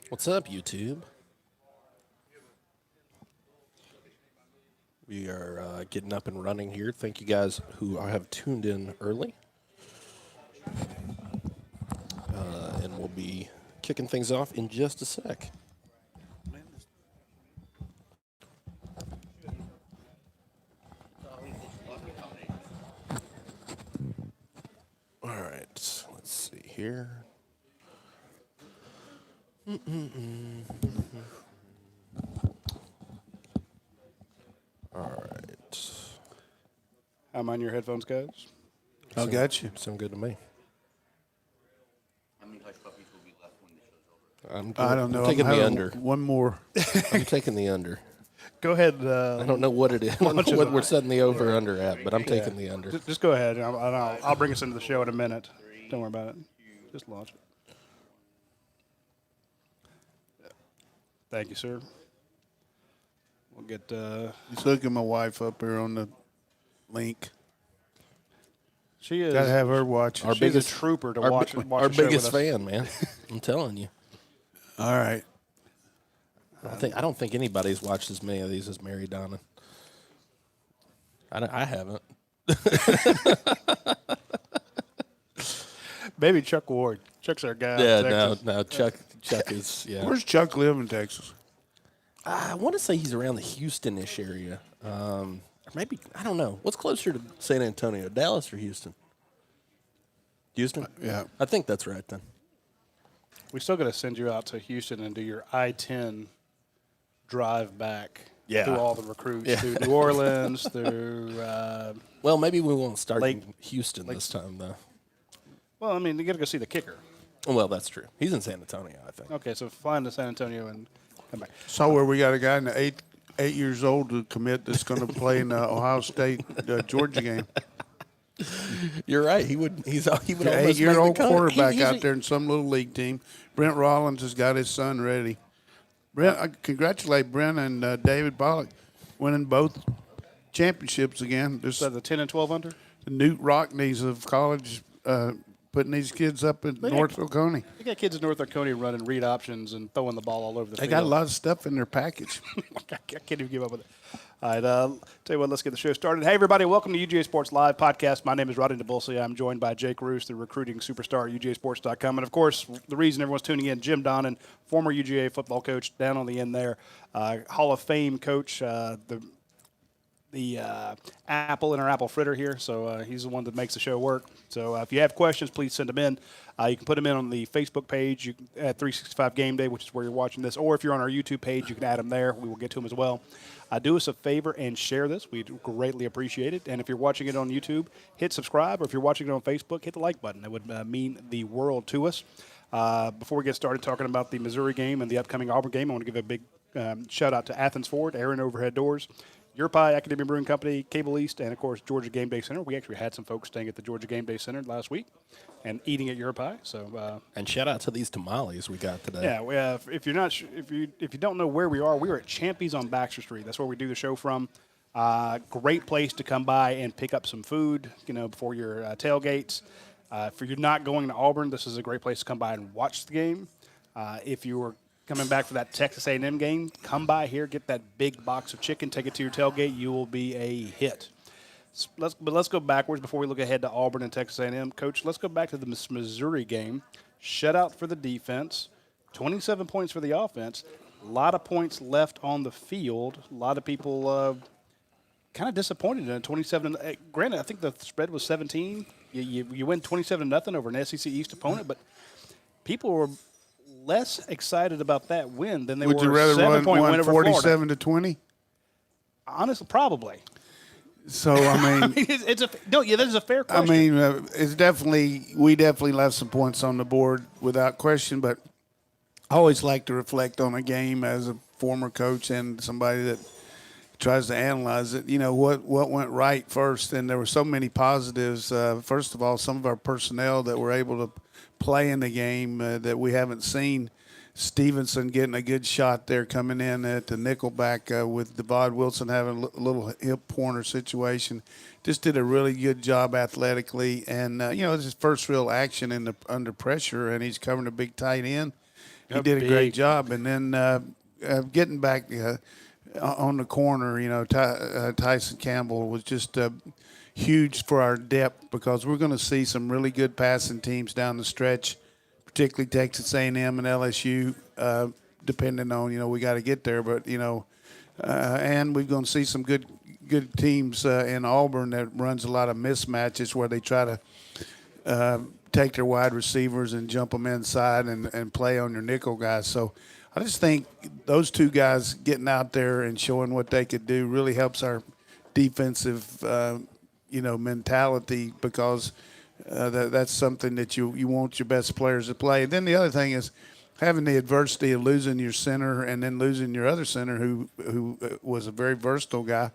What's up, YouTube? We are getting up and running here. Thank you guys who have tuned in early. And we'll be kicking things off in just a sec. All right, let's see here. All right. I'm on your headphones, guys. I got you. Sound good to me. How many hush puppies will be left when the show's over? I don't know. I'm taking the under. One more. I'm taking the under. Go ahead. I don't know what it is. I don't know what we're setting the over-under at, but I'm taking the under. Just go ahead. I'll bring us into the show in a minute. Don't worry about it. Just launch it. Thank you, sir. We'll get. Just looking my wife up here on the link. She is. Got to have her watch. She's a trooper to watch our the show biggest with us. fan, man. I'm telling you. All right. I don't think anybody's watched as many of these as Mary Donnan. I haven't. Maybe Chuck Ward. Chuck's our guy. Yeah, no. Chuck is. Yeah. Where's Chuck live in Texas? I want to say he's around the Houston-ish area. Or maybe, I don't know. What's closer to San Antonio, Dallas or Houston? Houston? Yeah. I think that's right then. We still got to send you out to Houston and do your I-10 drive back through all the recruits, through New Orleans, through. Well, maybe we won't start Lake- in Houston this time, though. Well, I mean, you got to go see the kicker. Well, that's true. He's in San Antonio, I think. Okay, so fly into San Antonio and come back. So where we got a guy in the eight years old to commit that's going to play in the Ohio State Georgia game. You're right. He would. He would almost make 8-year-old the cut. quarterback He's out there in some little league team. Brent Rollins has got his son ready. Brent, I congratulate Brent and David Pollock winning both championships again. There's So the 10 and 12 under? the Newt Rockneys of college putting these kids up in North Oconee. They got kids in North Oconee running read options and throwing the ball all over the They field. got a lot of stuff in their package. I can't even give up with it. All right, tell you what, let's get the show started. Hey, everybody, welcome to UGA Sports Live podcast. My name is Rodney DeBulsi. I'm joined by Jake Roos, the recruiting superstar at UGAsports.com. And, of course, the reason everyone's tuning in, Jim Donnan, former UGA football coach, down on the end there, Hall of Fame coach, the apple in our apple fritter here, so he's the one that makes the show work. So if you have questions, please send them in. You can put them in on the Facebook page at 365 Game Day, which is where you're watching this, or if you're on our YouTube page, you can add them there. We will get to them as well. Do us a favor and share this. We'd greatly appreciate it. And if you're watching it on YouTube, hit subscribe, or if you're watching it on Facebook, hit the like button. It would mean the world to us. Before we get started talking about the Missouri game and the upcoming Auburn game, I want to give a big shout-out to Athens Ford, Aaron Overhead Doors, Your Pie Academy Brewing Company, Cable East, and, of course, Georgia Game Day Center. We actually had some folks staying at the Georgia Game Day Center last week and eating at Your Pie. So, And shout out to these tamales we got today. yeah, we have, if you don't know where we are at Champy's on Baxter Street. That's where we do the show from. Great place to come by and pick up some food, before your tailgates. If you're not going to Auburn, this is a great place to come by and watch the game. If you were coming back for that Texas A&M game, come by here, get that big box of chicken, take it to your tailgate. You will be a hit. Let's go backwards before we look ahead to Auburn and Texas A&M. Coach, let's go back to the Missouri game. Shutout for the defense, 27 points for the offense. A lot of points left on the field. A lot of people kind of disappointed in it. 27. Granted, I think the spread was 17. You win 27-0 over an SEC East opponent, but people were less excited about that win than they Would were you rather 7-point win win over Florida. 47 to 20? Honestly, probably. So I mean, that is a fair I question. mean, we definitely left some points on the board without question. But I always like to reflect on a game as a former coach and somebody that tries to analyze it. What went right first, and there were so many positives. First of all, some of our personnel that were able to play in the game that we haven't seen Stevenson getting a good shot there coming in at the nickelback with Devod Wilson having a little hip corner situation. Just did a really good job athletically. And, it's his first real action under pressure, and he's covering a big tight end. He did a great job. And then getting back on the corner, Tyson Campbell was just huge for our depth because we're going to see some really good passing teams down the stretch, particularly Texas A&M and LSU, depending on, we got to get there. But, and we're going to see some good teams in Auburn that runs a lot of mismatches where they try to take their wide receivers and jump them inside and play on your nickel guys. So I just think those two guys getting out there and showing what they could do really helps our defensive, mentality because that's something that you want your best players to play. And then the other thing is having the adversity of losing your center and then losing your other center who was a very versatile guy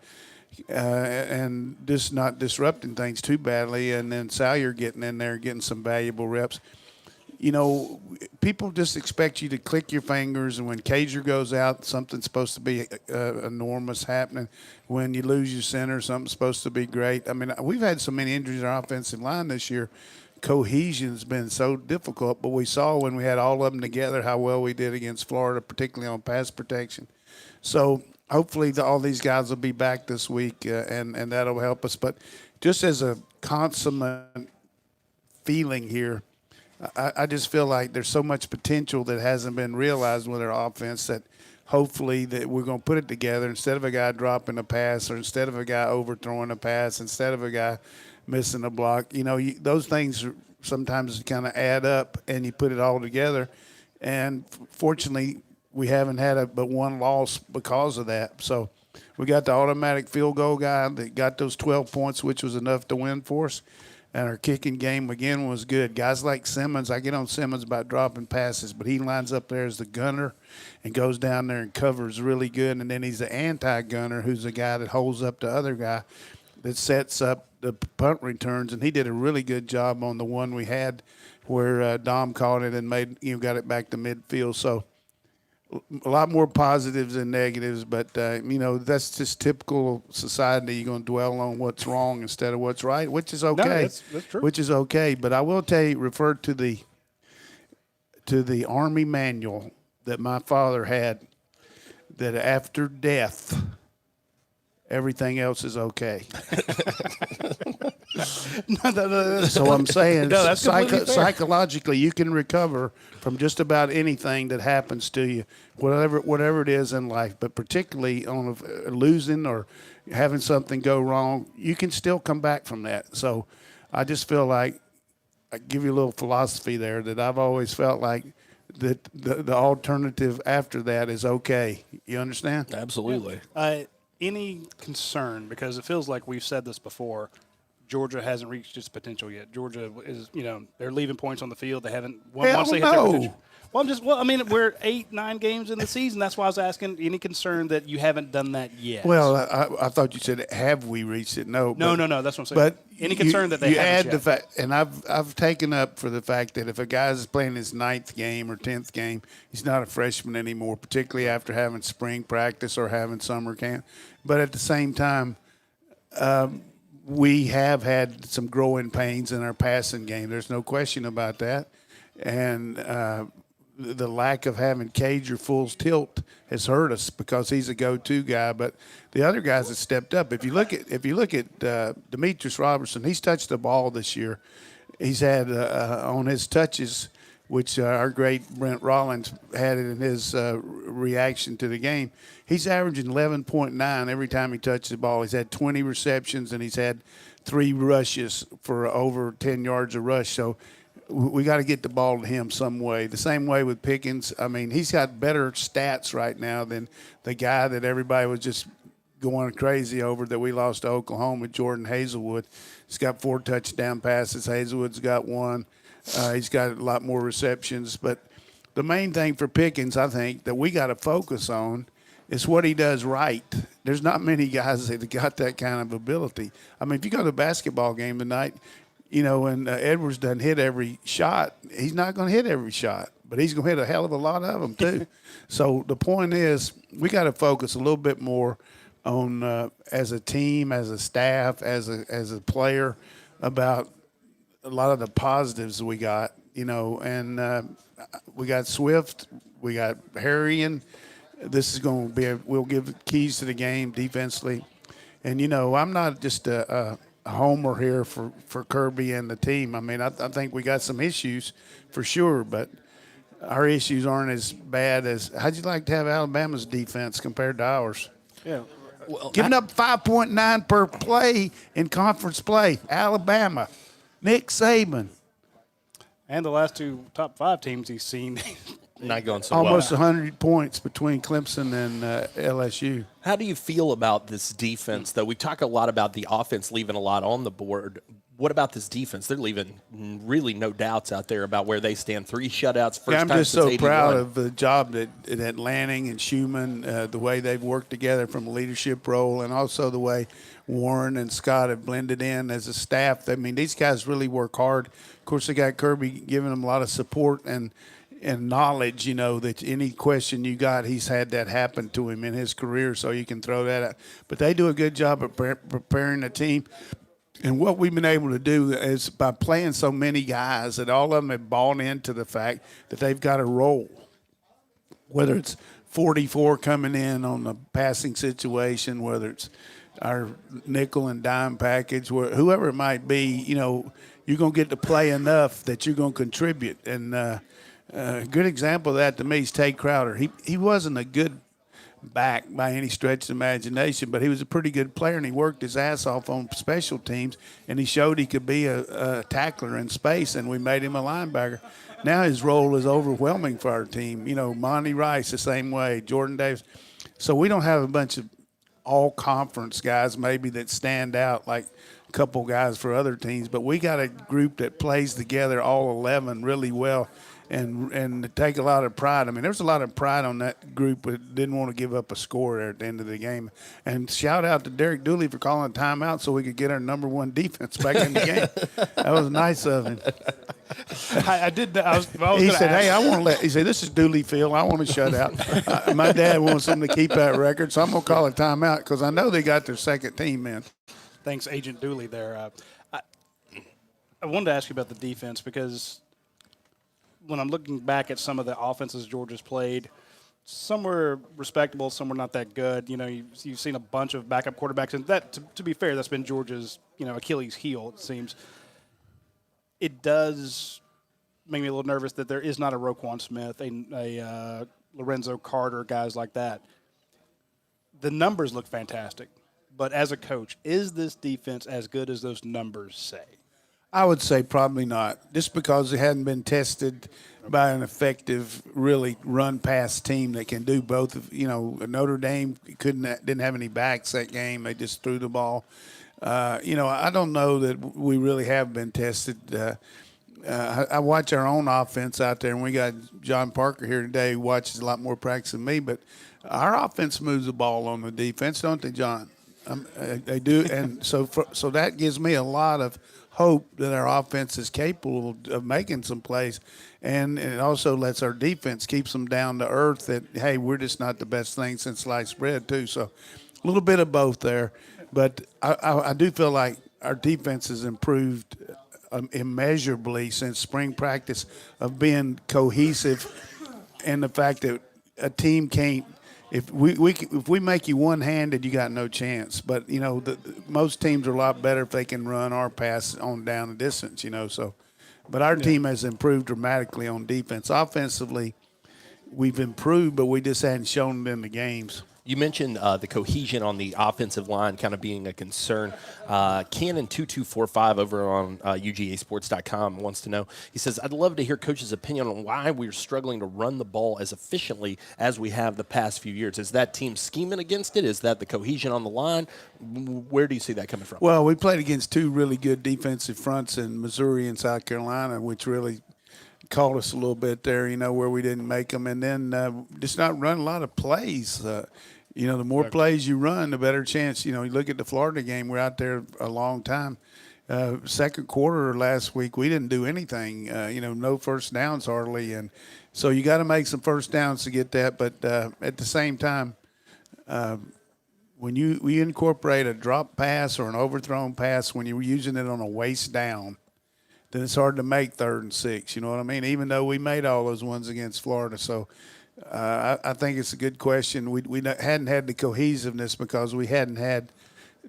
and just not disrupting things too badly. And then Salyer getting in there, getting some valuable reps. People just expect you to click your fingers, and when Cager goes out, something's supposed to be enormous happening. When you lose your center, something's supposed to be great. I mean, we've had so many injuries in our offensive line this year. Cohesion's been so difficult, but we saw when we had all of them together how well we did against Florida, particularly on pass protection. So hopefully all these guys will be back this week, and that'll help us. But just as a consummate feeling here, I just feel like there's so much potential that hasn't been realized with our offense that hopefully that we're going to put it together instead of a guy dropping a pass or instead of a guy overthrowing a pass, instead of a guy missing a block. Those things sometimes kind of add up and you put it all together. And fortunately, we haven't had but one loss because of that. So we got the automatic field goal guy that got those 12 points, which was enough to win for us. And our kicking game, again, was good. Guys like Simmons, I get on Simmons about dropping passes, but he lines up there as the gunner and goes down there and covers really good. And then he's the anti-gunner, who's the guy that holds up the other guy that sets up the punt returns. And he did a really good job on the one we had where Dom caught it and got it back to midfield. So a lot more positives than negatives, but, that's just typical society. You're going to dwell on what's wrong instead of what's right, which is okay. No, that's true. Which is okay. But I will tell you, refer to the Army manual that my father had, that after death, everything else is okay. So I'm saying that's psychologically you can recover from just about anything that happens to you, whatever it is in life, but particularly on losing or having something go wrong, you can still come back from that. So I just feel like I give you a little philosophy there that I've always felt like that the alternative after that is okay. You understand? Absolutely. Any concern, because it feels like we've said this before, Georgia hasn't reached its potential yet. Georgia is, they're leaving points on the field. They haven't won Hell once they hit no. their potential. We're 8-9 games in the season. That's why I was asking, any concern that you haven't done that yet? Well, I thought you said, have we reached it? No. No. That's what I'm saying. But any concern that they you haven't add yet? the fact, and I've taken up for the fact that if a guy's playing his 9th game or 10th game, he's not a freshman anymore, particularly after having spring practice or having summer camp. But at the same time, we have had some growing pains in our passing game. There's no question about that. And the lack of having Cage or full tilt has hurt us because he's a go-to guy. But the other guys have stepped up. If you look at Demetrius Robertson, he's touched the ball this year. He's had on his touches, which our great Brent Rollins had it in his reaction to the game. He's averaging 11.9 every time he touches the ball. He's had 20 receptions and he's had 3 rushes for over 10 yards a rush. So we got to get the ball to him some way. The same way with Pickens. I mean, he's got better stats right now than the guy that everybody was just going crazy over that we lost to Oklahoma, Jordan Hazelwood. He's got 4 touchdown passes. Hazelwood's got 1. He's got a lot more receptions. But the main thing for Pickens, I think, that we got to focus on is what he does right. There's not many guys that got that kind of ability. I mean, if you go to a basketball game tonight, and Edwards doesn't hit every shot. He's not going to hit every shot, but he's going to hit a hell of a lot of them too. So the point is, we got to focus a little bit more on as a team, as a staff, as a player, about a lot of the positives we got. And we got Swift, we got Harry, and this is going to be we'll give keys to the game defensively. And I'm not just a homer here for Kirby and the team. I mean, I think we got some issues for sure, but our issues aren't as bad as. How'd you like to have Alabama's defense compared to ours? Yeah. Well, Giving up 5.9 per play in conference play. Alabama, Nick Saban. And the last two top 5 teams he's seen. not going so Almost well. 100 points between Clemson and LSU. How do you feel about this defense, though? We talk a lot about the offense leaving a lot on the board. What about this defense? They're leaving really no doubts out there about where they stand. 3 shutouts, first I'm time just since so 81. proud of the job that Lanning and Schumann, the way they've worked together from a leadership role, and also the way Warren and Scott have blended in as a staff. I mean, these guys really work hard. Of course, they got Kirby giving them a lot of support and knowledge, that any question you got, he's had that happen to him in his career, so you can throw that out. But they do a good job of preparing the team. And what we've been able to do is by playing so many guys that all of them have bought into the fact that they've got a role, whether it's 44 coming in on the passing situation, whether it's our nickel and dime package, whoever it might be, you're going to get to play enough that you're going to contribute. And a good example of that to me is Tate Crowder. He wasn't a good back by any stretch of the imagination, but he was a pretty good player, and he worked his ass off on special teams, and he showed he could be a tackler in space, and we made him a linebacker. Now his role is overwhelming for our team. Monty Rice the same way, Jordan Davis. So we don't have a bunch of all-conference guys maybe that stand out like a couple guys for other teams, but we got a group that plays together, all 11, really well. And take a lot of pride. I mean, there's a lot of pride on that group that didn't want to give up a score there at the end of the game. And shout out to Derek Dooley for calling a timeout so we could get our number 1 defense back in the game. That was nice of him. I did that. He said, "Hey, I want to he said, this is Dooley Field. I want to shut out. My dad wants them to keep that record, so I'm going to call a timeout because I know they got their second team in." Thanks, Agent Dooley there. I wanted to ask you about the defense because when I'm looking back at some of the offenses Georgia's played, some were respectable, some were not that good. You've seen a bunch of backup quarterbacks, and that, to be fair, that's been Georgia's Achilles heel, it seems. It does make me a little nervous that there is not a Roquan Smith, a Lorenzo Carter, guys like that. The numbers look fantastic, but as a coach, is this defense as good as those numbers say? I would say probably not, just because it hadn't been tested by an effective, really run-pass team that can do both. Notre Dame didn't have any backs that game; they just threw the ball. I don't know that we really have been tested. I watch our own offense out there, and we got John Parker here today who watches a lot more practice than me. But our offense moves the ball on the defense, don't they, John? They do, and so that gives me a lot of hope that our offense is capable of making some plays, and it also lets our defense keeps them down to earth that, hey, we're just not the best thing since sliced bread too. So a little bit of both there, but I do feel like our defense has improved immeasurably since spring practice of being cohesive, and the fact that a team can't. If we make you one-handed, you got no chance. But most teams are a lot better if they can run or pass on down the distance. So, but our team has improved dramatically on defense. Offensively, we've improved, but we just hadn't shown it in the games. You mentioned the cohesion on the offensive line kind of being a concern. Cannon2245 over on UGAsports.com wants to know. He says, I'd love to hear Coach's opinion on why we're struggling to run the ball as efficiently as we have the past few years. Is that team scheming against it? Is that the cohesion on the line? Where do you see that coming from? Well, we played against 2 really good defensive fronts in Missouri and South Carolina, which really caught us a little bit there, where we didn't make them. And then just not run a lot of plays. The more plays you run, the better chance. You look at the Florida game, we're out there a long time. second quarter last week, we didn't do anything. No first downs hardly, and so you got to make some first downs to get that. But at the same time, when we incorporate a drop pass or an overthrown pass, when you're using it on a waist down, then it's hard to make 3rd and 6. You know what I mean? Even though we made all those ones against Florida, so I think it's a good question. We hadn't had the cohesiveness because we hadn't had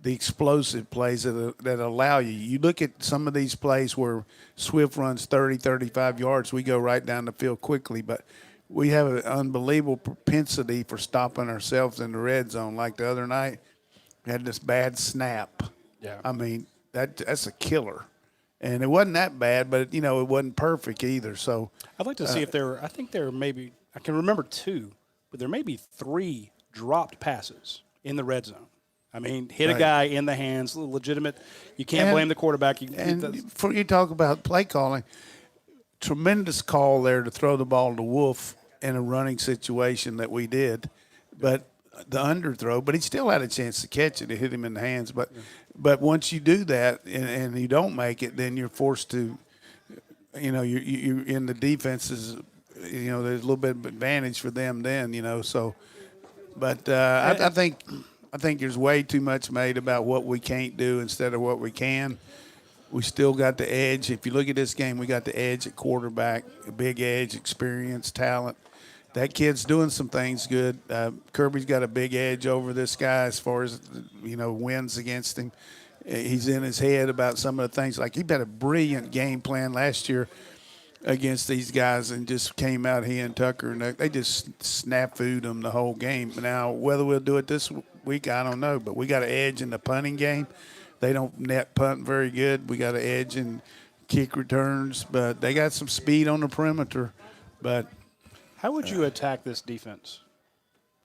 the explosive plays that allow you. You look at some of these plays where Swift runs 30, 35 yards, we go right down the field quickly, but we have an unbelievable propensity for stopping ourselves in the red zone. Like the other night, we had this bad snap. Yeah. I mean, that's a killer. And it wasn't that bad, but, it wasn't perfect either. So I'd like to see if I think there maybe, I can remember 2, but there may be 3 dropped passes in the red zone. I mean, hit a guy in the hands, legitimate. You can't blame the quarterback. You talk about play calling, tremendous call there to throw the ball to Wolf in a running situation that we did, but the underthrow. But he still had a chance to catch it. It hit him in the hands. But once you do that and you don't make it, then you're forced to, you're in the defenses. There's a little bit of advantage for them then. So, but I think there's way too much made about what we can't do instead of what we can. We still got the edge. If you look at this game, we got the edge at quarterback, a big edge, experience, talent. That kid's doing some things good. Kirby's got a big edge over this guy as far as, wins against him. He's in his head about some of the things. Like, he had a brilliant game plan last year against these guys and just came out, he and Tucker, and they just snafu'd them the whole game. Now, whether we'll do it this week, I don't know, but we got an edge in the punting game. They don't net punt very good. We got an edge in kick returns, but they got some speed on the perimeter. But how would you attack this defense,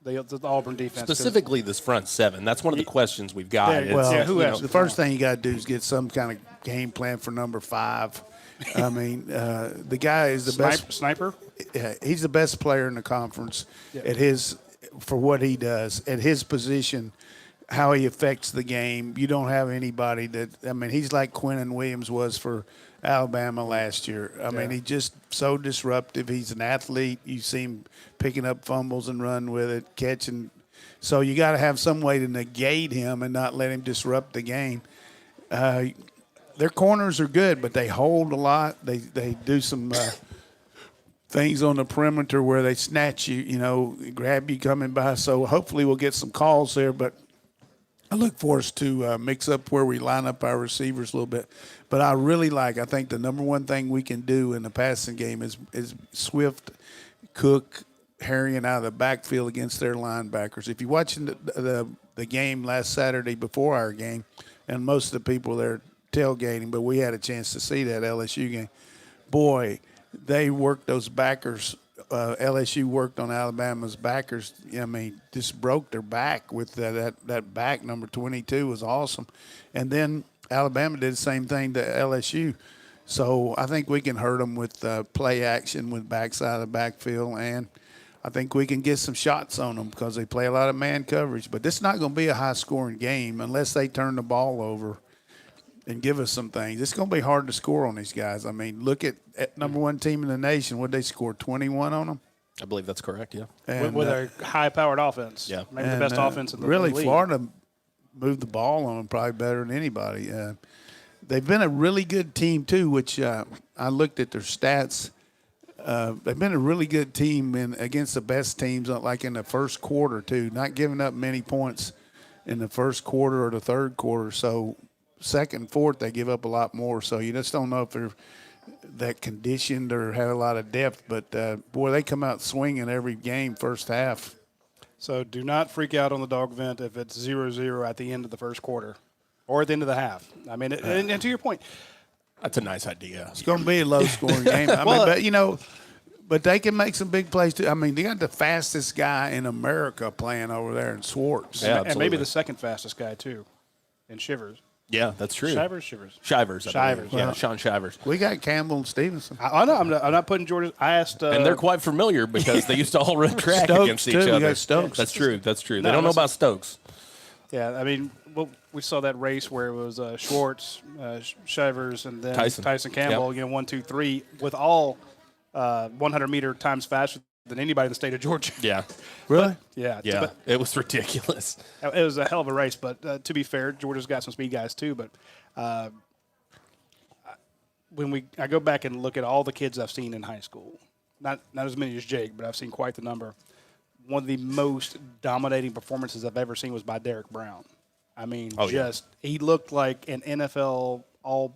the Auburn defense? Specifically this front 7. That's one of the questions we've got. The first thing you got to do is get some kind of game plan for number 5. I mean, the guy is the best sniper. He's the best player in the conference for what he does at his position, how he affects the game. You don't have anybody he's like Quinnen Williams was for Alabama last year. I mean, he's just so disruptive. He's an athlete. You see him picking up fumbles and run with it, catching. So you got to have some way to negate him and not let him disrupt the game. Their corners are good, but they hold a lot. They do some things on the perimeter where they snatch you, grab you coming by. So hopefully we'll get some calls there. But I look for us to mix up where we line up our receivers a little bit. But I think the number one thing we can do in the passing game is Swift, Cook, harrying out of the backfield against their linebackers. If you're watching the game last Saturday before our game, and most of the people there tailgating, but we had a chance to see that LSU game. Boy, they worked those backers. LSU worked on Alabama's backers. I mean, just broke their back with that back. Number 22 was awesome. And then Alabama did the same thing to LSU. So I think we can hurt them with play action with backside of the backfield, and I think we can get some shots on them because they play a lot of man coverage. But this is not going to be a high-scoring game unless they turn the ball over and give us some things. It's going to be hard to score on these guys. I mean, look at number 1 team in the nation. What did they score, 21 on them? I believe that's correct, yeah. And, with a high-powered offense. Yeah. Maybe the best offense in the league. Really, Florida moved the ball on them probably better than anybody. They've been a really good team, too, which I looked at their stats. They've been a really good team against the best teams, like in the first quarter, too, not giving up many points in the first quarter or the third quarter. So second and fourth, they give up a lot more. So you just don't know if they're that conditioned or have a lot of depth. But, boy, they come out swinging every game first half. So do not freak out on the dog vent if it's 0-0 at the end of the first quarter or at the end of the half. I mean, and to your point, that's a nice idea. It's going to be a low-scoring game. But they can make some big plays, too. I mean, they got the fastest guy in America playing over there in Swartz. Yeah, and maybe the second fastest guy, too, in Shivers. Yeah, that's true. Shivers. Yeah, Sean Shivers. We got Campbell and Stevenson. I know. I'm not putting Georgia. I asked. And they're quite familiar because they used to all run track Stokes against each too. other. We got Stokes. That's true. They don't know about Stokes. Yeah, I mean, well, we saw that race where it was Schwartz, Shivers, and then Tyson. Campbell. Yep. You know, 1, 2, 3, with all 100-meter times faster than anybody in the state of Georgia. Yeah. Really? Yeah, Yeah. but It was ridiculous. it was a hell of a race. But to be fair, Georgia's got some speed guys too. But I go back and look at all the kids I've seen in high school, not as many as Jake, but I've seen quite the number. One of the most dominating performances I've ever seen was by Derek Brown. I mean, he looked like an NFL all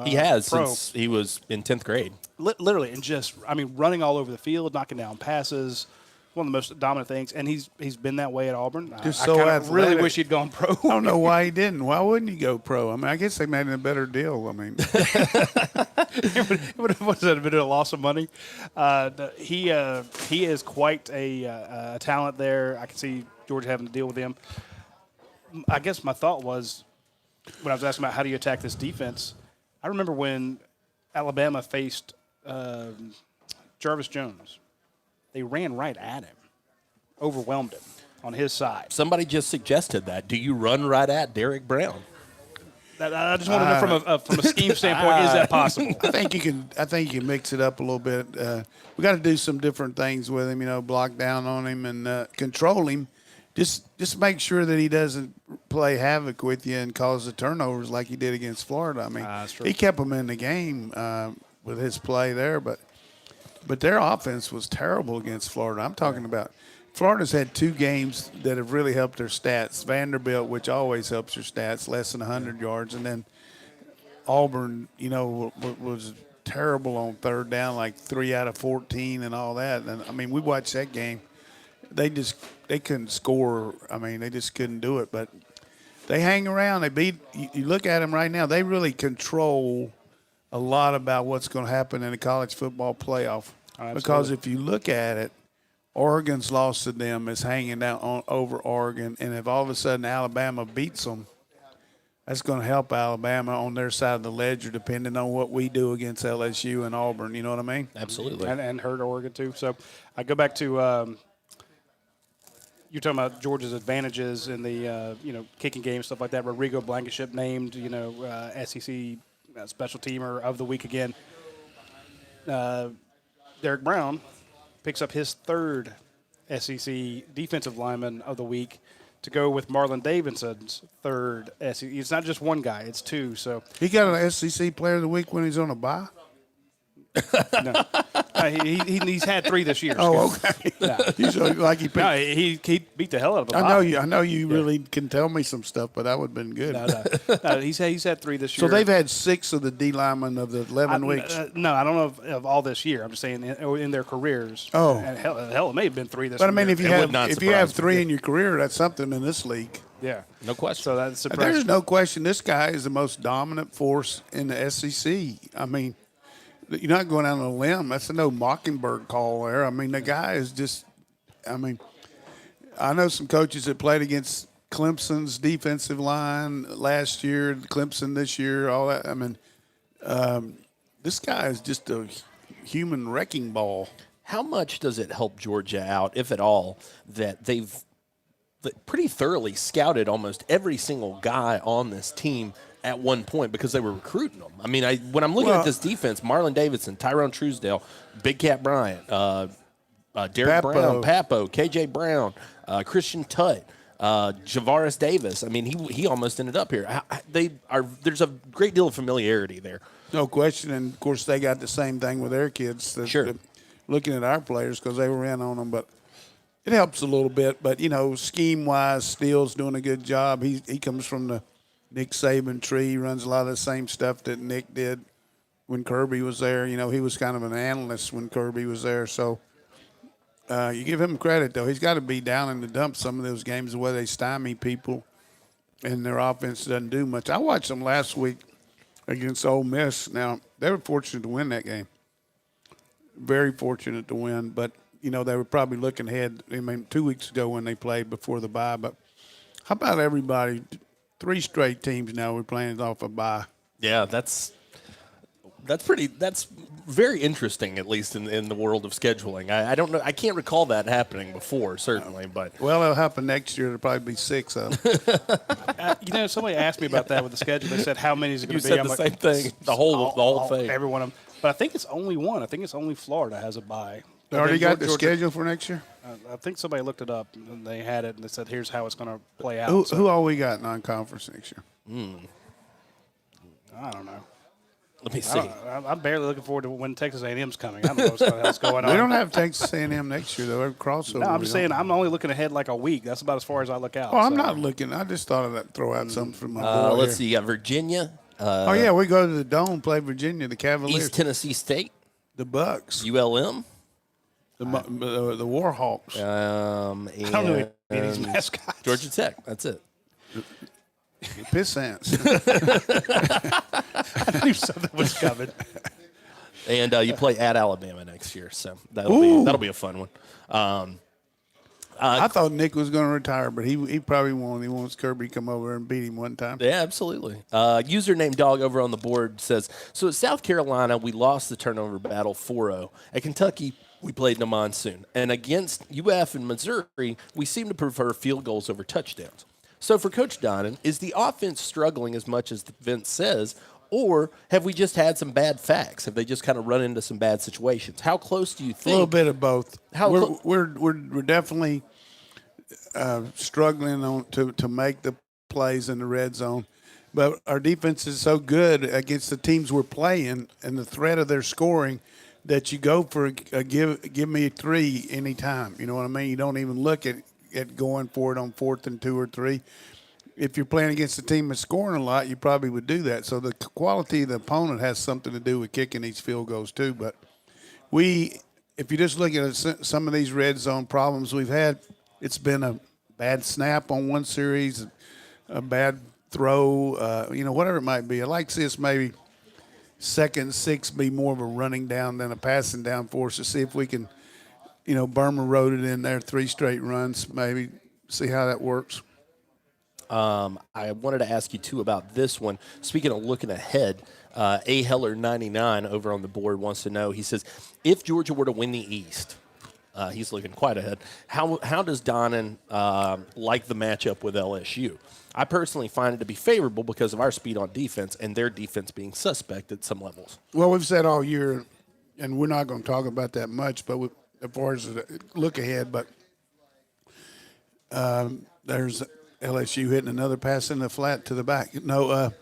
He has pro. since he was in 10th grade. Literally, and just, I mean, running all over the field, knocking down passes. One of the most dominant things, and he's been that way at Auburn. Just I so kinda athletic. really wish he'd gone pro. I don't know why he didn't. Why wouldn't he go pro? I mean, I guess they made him a better deal. I mean, it would have been a loss of money. He is quite a talent there. I can see Georgia having to deal with him. I guess my thought was, when I was asking about how do you attack this defense, I remember when Alabama faced Jarvis Jones. They ran right at him, overwhelmed him on his side. Somebody just suggested that. Do you run right at Derek Brown? I just want to know from a scheme standpoint, is that possible? I think you can mix it up a little bit. We got to do some different things with him. You know, block down on him and control him. Just make sure that he doesn't play havoc with you and cause the turnovers like he did against Florida. I mean, he kept them in the game with his play there, but their offense was terrible against Florida. I'm talking about Florida's had 2 games that have really helped their stats. Vanderbilt, which always helps your stats, less than 100 yards, and then Auburn, you know, was terrible on third down, like 3 out of 14 and all that. And I mean, we watched that game. They couldn't score. I mean, they just couldn't do it. But they hang around. They beat. You look at them right now. They really control a lot about what's going to happen in the college football playoff. Because if you look at it, Oregon's loss to them is hanging down over Oregon, and if all of a sudden Alabama beats them, that's going to help Alabama on their side of the ledger, depending on what we do against LSU and Auburn. You know what I mean? Absolutely. And hurt Oregon too. So I go back to you're talking about Georgia's advantages in the kicking game, stuff like that. Rodrigo Blankenship named SEC special teamer of the week again. Derek Brown picks up his 3rd SEC defensive lineman of the week to go with Marlon Davidson's 3rd SEC. It's not just one guy; it's 2. So he got an SEC Player of the Week when he's on a bye. No, he's had 3 this year. Oh, okay. No. He's like he picked. No, he beat the hell out of him. I know you really can tell me some stuff, but that would have been good. No, he's had 3 this year. So they've had 6 of the D linemen of the 11 weeks. No, I don't know of all this year. I'm just saying in their careers. Oh. And hell, it may have been 3 this But I year. mean, if you would not have surprise 3 in your career, that's something in this league. Yeah. No question. So that's There's surprising. no question this guy is the most dominant force in the SEC. I mean, you're not going out on a limb. That's a no Mockingbird call there. I mean, the guy is just – I mean, I know some coaches that played against Clemson's defensive line last year, Clemson this year, all that. I mean, this guy is just a human wrecking ball. How much does it help Georgia out, if at all, that they've pretty thoroughly scouted almost every single guy on this team at one point because they were recruiting them? I mean, when I'm looking at this defense, Marlon Davidson, Tyrone Truesdale, Big Cat Bryant, Derek Brown, Papo, KJ Brown, Christian Tutt, Javaris Davis. I mean, he almost ended up here. There's a great deal of familiarity there. No question. And, of course, they got the same thing with their kids. Sure. Looking at our players because they were in on them. But it helps a little bit. But, scheme-wise, Steele's doing a good job. He comes from the Nick Saban tree, runs a lot of the same stuff that Nick did when Kirby was there. He was kind of an analyst when Kirby was there. So you give him credit, though. He's got to be down in the dumps some of those games, the way they stymie people and their offense doesn't do much. I watched them last week against Ole Miss. Now, they were fortunate to win that game. Very fortunate to win. But, they were probably looking ahead, 2 weeks ago when they played before the bye. But how about everybody – 3 straight teams now we're playing off a bye. Yeah, that's That's very interesting, at least in the world of scheduling. I don't know. I can't recall that happening before, certainly, but Well, it'll happen next year. There'll probably be 6 of them. Somebody asked me about that with the schedule. They said, how many is it going you to be? said the same thing. The whole thing. Every one of them. But I think it's only one. I think it's only Florida has a bye. They already got the schedule for next year? I think somebody looked it up, and they had it, and they said, here's how it's going to play out. Who all we got non-conference next year? I don't know. Let me see. I'm barely looking forward to when Texas A&M's coming. I don't know what the hell's going on. We don't have Texas A&M next year, though. We're crossover. No, I'm just saying I'm only looking ahead like a week. That's about as far as I look out. Oh, I'm not looking. I just thought I'd throw out something from my boy Let's here. see. You got Virginia. Oh, yeah, we go to the Dome, play Virginia, the Cavaliers. East Tennessee State. The Bucks. ULM. The Warhawks. And I don't know any of these mascots. Georgia Tech. That's it. The Pissants. I knew something was coming. And you play at Alabama next year, so that'll be a fun one. I thought Nick was going to retire, but he probably won't. He wants Kirby to come over and beat him one time. Yeah, absolutely. Username Dog over on the board says, so at South Carolina, we lost the turnover battle 4-0. At Kentucky, we played in a monsoon. And against UF and Missouri, we seem to prefer field goals over touchdowns. So for Coach Donnan, is the offense struggling as much as Vince says, or have we just had some bad facts? Have they just kind of run into some bad situations? How close do you think? A little bit of both. How we're definitely struggling to make the plays in the red zone, but our defense is so good against the teams we're playing and the threat of their scoring that you go for a give me a 3 anytime. You know what I mean? You don't even look at going for it on 4th and 2 or 3. If you're playing against a team that's scoring a lot, you probably would do that. So the quality of the opponent has something to do with kicking these field goals too. But if you just look at some of these red zone problems we've had, it's been a bad snap on one series, a bad throw, whatever it might be. I'd like to see us maybe 2nd and 6 be more of a running down than a passing down for us to see if we can, Burma wrote it in there 3 straight runs, maybe see how that works. I wanted to ask you, too, about this one. Speaking of looking ahead, A. Heller 99 over on the board wants to know, he says, if Georgia were to win the East, he's looking quite ahead, how does Donnan like the matchup with LSU? I personally find it to be favorable because of our speed on defense and their defense being suspect at some levels. Well, we've said all year, and we're not going to talk about that much, but as far as the look ahead, but there's LSU hitting another pass in the flat to the back. No,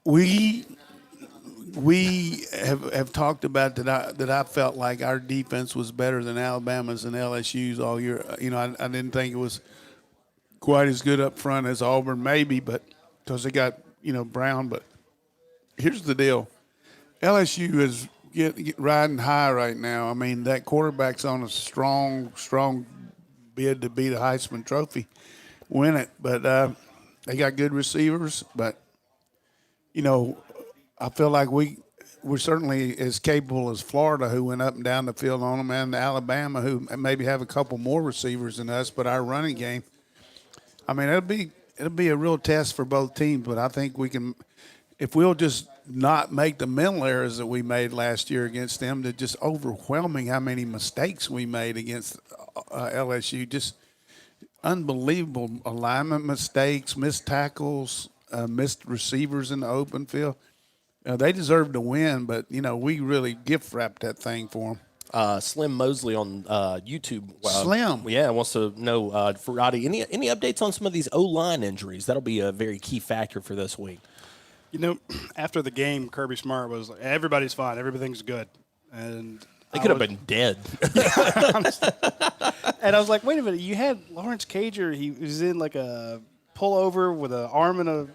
we have talked about that I felt like our defense was better than Alabama's and LSU's all year. I didn't think it was quite as good up front as Auburn maybe, but because they got, Brown. But here's the deal. LSU is riding high right now. I mean, that quarterback's on a strong bid to beat a Heisman Trophy, win it. But they got good receivers. But, I feel like we're certainly as capable as Florida, who went up and down the field on them, and Alabama, who maybe have a couple more receivers than us. But our running game, I mean, it'll be a real test for both teams. But I think we can, if we'll just not make the mental errors that we made last year against them, that just overwhelming how many mistakes we made against LSU. Just unbelievable alignment mistakes, missed tackles, missed receivers in the open field. They deserve to win, but, we really gift-wrapped that thing for them. Slim Mosley on YouTube. Slim? Yeah, wants to know, for Roddy, any updates on some of these O-line injuries? That'll be a very key factor for this week. After the game, Kirby Smart was like, everybody's fine. Everything's good. And they could have been dead. And I was like, wait a minute. You had Lawrence Cager. He was in like a pullover with an arm in a.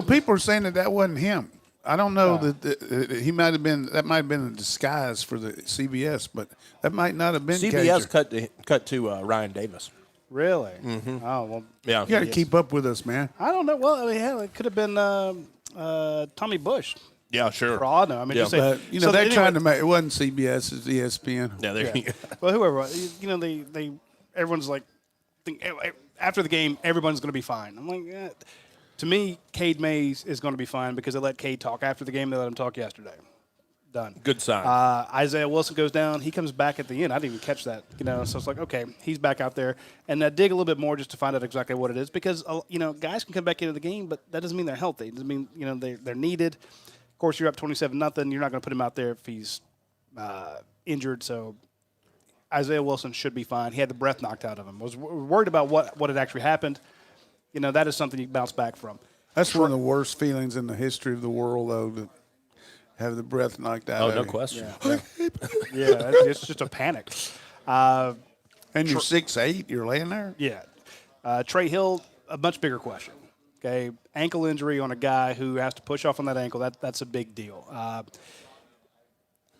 People are saying that wasn't him. I don't know that he might have been. That might have been a disguise for the CBS, but that might not have been. CBS Cager. cut to Ryan Davis. Really? Mm-hmm. Oh well. Yeah. You got to keep up with us, man. I don't know. Well, it could have been Tommy Bush. Yeah, sure. For all I know. I mean, Yeah. just say, But, they're trying to make it wasn't CBS, it's ESPN. Yeah, there you go. Well, whoever, everyone's like, after the game, everyone's going to be fine. I'm like, To me, Cade Mays is going to be fine because they let Cade talk after the game. They let him talk yesterday. Done. Good sign. Isaiah Wilson goes down. He comes back at the end. I didn't even catch that. So it's like, okay, he's back out there. And dig a little bit more just to find out exactly what it is because, guys can come back into the game, but that doesn't mean they're healthy. It doesn't mean, they're needed. Of course, you're up 27-0. You're not going to put him out there if he's injured. So Isaiah Wilson should be fine. He had the breath knocked out of him. Was worried about what had actually happened. That is something you can bounce back from. That's one of the worst feelings in the history of the world, though, to have the breath knocked out of no you. question. Yeah, it's just a panic. And you're 6'8", you're laying there? Yeah. Trey Hill, a much bigger question. Okay, ankle injury on a guy who has to push off on that ankle, that's a big deal.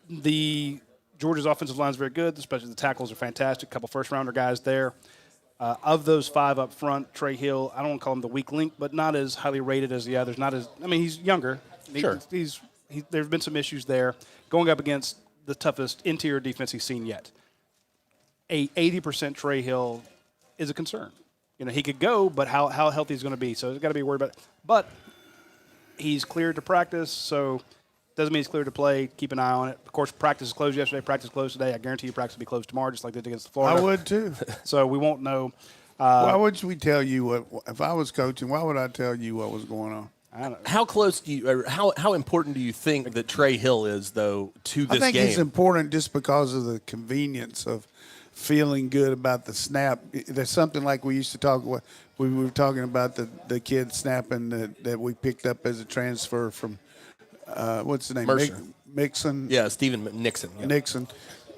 The Georgia's offensive line is very good, especially the tackles are fantastic. A couple first-rounder guys there. Of those 5 up front, Trey Hill, I don't want to call him the weak link, but not as highly rated as the others. He's younger. Sure. There have been some issues there going up against the toughest interior defense he's seen yet. A 80% Trey Hill is a concern. He could go, but how healthy he's going to be. So he's got to be worried about it. But he's cleared to practice, so doesn't mean he's cleared to play. Keep an eye on it. Of course, practice is closed yesterday. Practice closed today. I guarantee you practice will be closed tomorrow, just like they did against Florida. I would, too. So we won't know. Why would we tell you what – if I was coaching, why would I tell you what was going on? I don't know. How close do you, or how important do you think that Trey Hill is, though, to this game? I think he's important just because of the convenience of feeling good about the snap. There's something like we used to talk about. We were talking about the kid snapping that we picked up as a transfer from what's the name? Mercer. Mixon. Yeah, Steven Nixon. Yeah. Nixon.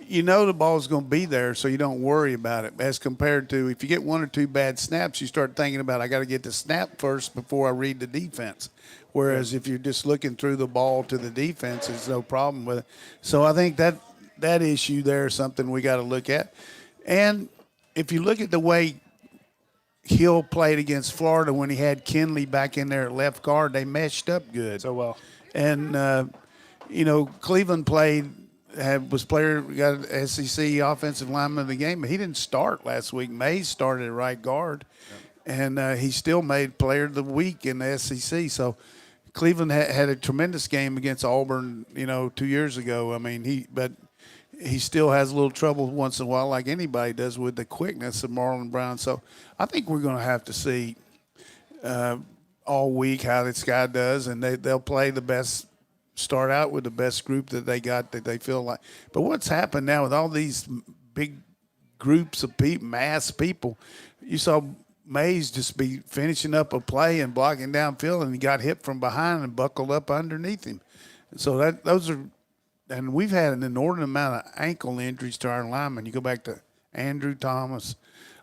The ball's going to be there, so you don't worry about it. As compared to if you get 1 or 2 bad snaps, you start thinking about, I got to get the snap first before I read the defense. Whereas if you're just looking through the ball to the defense, there's no problem with it. So I think that issue there is something we got to look at. And if you look at the way Hill played against Florida when he had Kinley back in there at left guard, they meshed up good. So well. And, Cleveland got an SEC offensive lineman of the game, but he didn't start last week. Mays started at right guard, and he still made player of the week in the SEC. So Cleveland had a tremendous game against Auburn, 2 years ago. But he still has a little trouble once in a while, like anybody does, with the quickness of Marlon Brown. So I think we're going to have to see all week how this guy does, and they'll play the best. Start out with the best group that they got that they feel like. But what's happened now with all these big groups of mass people, you saw Mays just be finishing up a play and blocking downfield, and he got hit from behind and buckled up underneath him. So and we've had an inordinate amount of ankle injuries to our linemen. You go back to Andrew Thomas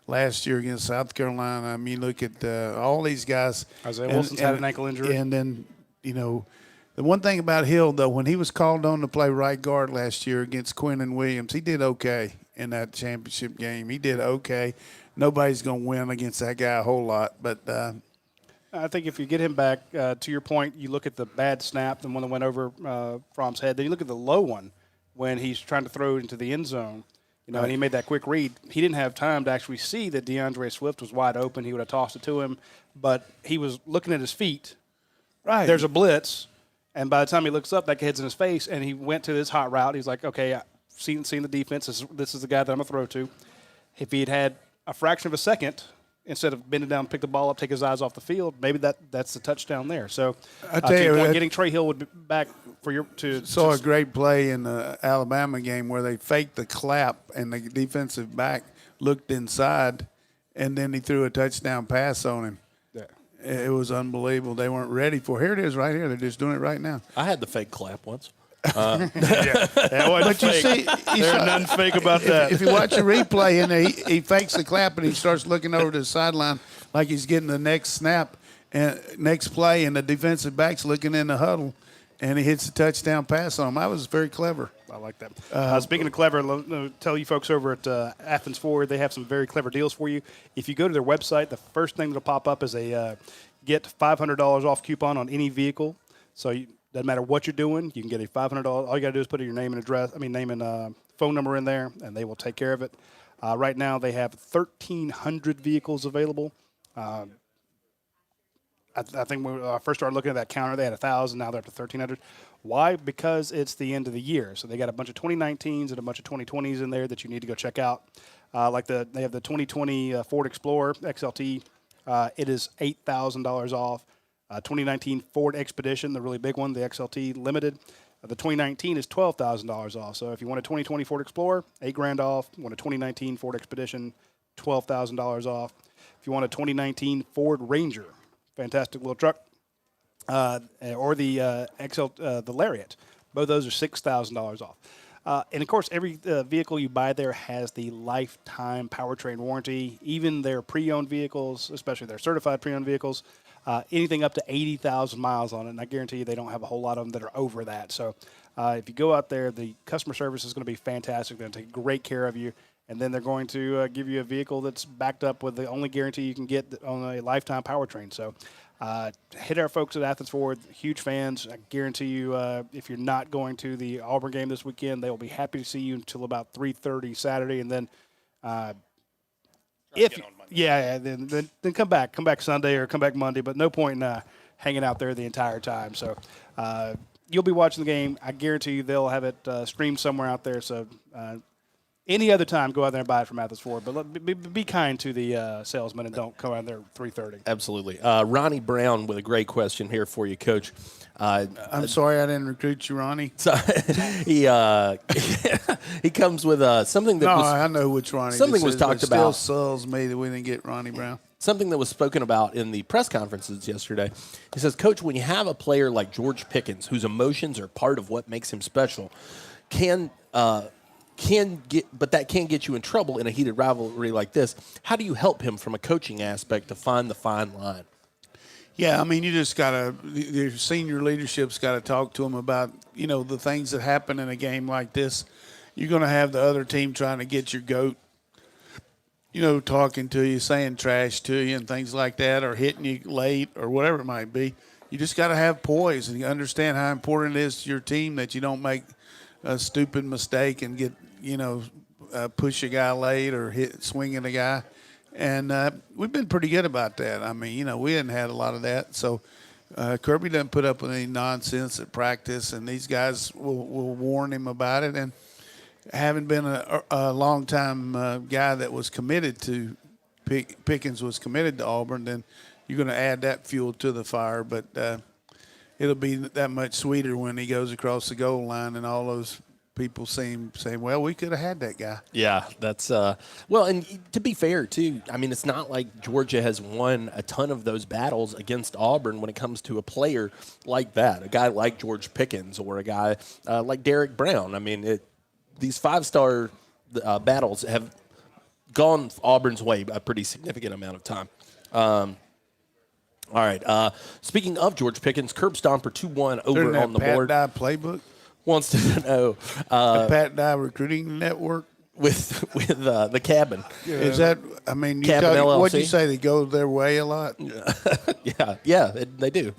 last year against South Carolina. Look at all these guys. Isaiah Wilson's had an ankle injury. And then, the one thing about Hill, though, when he was called on to play right guard last year against Quinnen Williams, he did okay in that championship game. He did okay. Nobody's going to win against that guy a whole lot. But I think if you get him back, to your point, you look at the bad snap, the one that went over Fromm's head. Then you look at the low one when he's trying to throw it into the end zone. And he made that quick read. He didn't have time to actually see that DeAndre Swift was wide open. He would have tossed it to him. But he was looking at his feet. Right. There's a blitz. And by the time he looks up, that kid's in his face, and he went to this hot route. He's like, okay, I've seen the defense. This is the guy that I'm going to throw to. If he had a fraction of a second, instead of bending down, pick the ball up, take his eyes off the field, maybe that's the touchdown there. So I tell you, getting Trey Hill would be back for your to. Saw a great play in the Alabama game where they faked the clap, and the defensive back looked inside, and then he threw a touchdown pass on him. It was unbelievable. They weren't ready for it. Here it is right here. They're just doing it right now. I had the fake clap once. But you see, there's nothing fake about that. If you watch a replay and he fakes the clap and he starts looking over to the sideline like he's getting the next snap and next play, and the defensive back's looking in the huddle, and he hits a touchdown pass on him. I was very clever. I like that. Speaking of clever, let me tell you folks over at Athens Forward, they have some very clever deals for you. If you go to their website, the first thing that'll pop up is a get $500 off coupon on any vehicle. So doesn't matter what you're doing, you can get a $500. All you got to do is put your name and phone number in there, and they will take care of it. Right now, they have 1,300 vehicles available. I think when I first started looking at that counter, they had 1,000. Now they're up to 1,300. Why? Because it's the end of the year. So they got a bunch of 2019s and a bunch of 2020s in there that you need to go check out. They have the 2020 Ford Explorer XLT. It is $8,000 off. 2019 Ford Expedition, the really big one, the XLT Limited. The 2019 is $12,000 off. So if you want a 2020 Ford Explorer, $8,000 off. You want a 2019 Ford Expedition, $12,000 off. If you want a 2019 Ford Ranger, fantastic little truck, or the the Lariat, both those are $6,000 off. And of course, every vehicle you buy there has the lifetime powertrain warranty. Even their pre-owned vehicles, especially their certified pre-owned vehicles, anything up to 80,000 miles on it. And I guarantee you they don't have a whole lot of them that are over that. So if you go out there, the customer service is going to be fantastic. They're going to take great care of you. And then they're going to give you a vehicle that's backed up with the only guarantee you can get on a lifetime powertrain. So hit our folks at Athens Ford, huge fans. I guarantee you if you're not going to the Auburn game this weekend, they will be happy to see you until about 3:30 Saturday. And then then come back Sunday or come back Monday, but no point in hanging out there the entire time. So you'll be watching the game. I guarantee you they'll have it streamed somewhere out there. So any other time, go out there and buy it from Athens Ford. But be kind to the salesman and don't come out there at 3:30. Absolutely. Ronnie Brown with a great question here for you, Coach. I'm sorry I didn't recruit you, Ronnie. So he comes with something that I know which Ronnie. Something was talked about. Still sells me that we didn't get Ronnie Brown. Something that was spoken about in the press conferences yesterday. He says, Coach, when you have a player like George Pickens, whose emotions are part of what makes him special, but that can get you in trouble in a heated rivalry like this. How do you help him from a coaching aspect to find the fine line? Yeah, I mean, you just your senior leadership's got to talk to him about, the things that happen in a game like this. You're going to have the other team trying to get your goat, talking to you, saying trash to you and things like that, or hitting you late or whatever it might be. You just got to have poise and understand how important it is to your team that you don't make a stupid mistake and get, push a guy late or swing at a guy. And we've been pretty good about that. I mean, we hadn't had a lot of that. So Kirby doesn't put up with any nonsense at practice, and these guys will warn him about it. And having been a long-time guy that was committed to Pickens was committed to Auburn, then you're going to add that fuel to the fire. But it'll be that much sweeter when he goes across the goal line and all those people saying, well, we could have had that guy. Yeah, that's well, and to be fair, too, I mean, it's not like Georgia has won a ton of those battles against Auburn when it comes to a player like that, a guy like George Pickens or a guy like Derek Brown. I mean, these five-star battles have gone Auburn's way a pretty significant amount of time. All right. Speaking of George Pickens, Curb Stomper 2-1 over on the board. Pat Dye playbook wants to know the Pat Dye recruiting network with the cabin. Is that? I mean, what'd you say? They go their way a lot. Yeah, they do.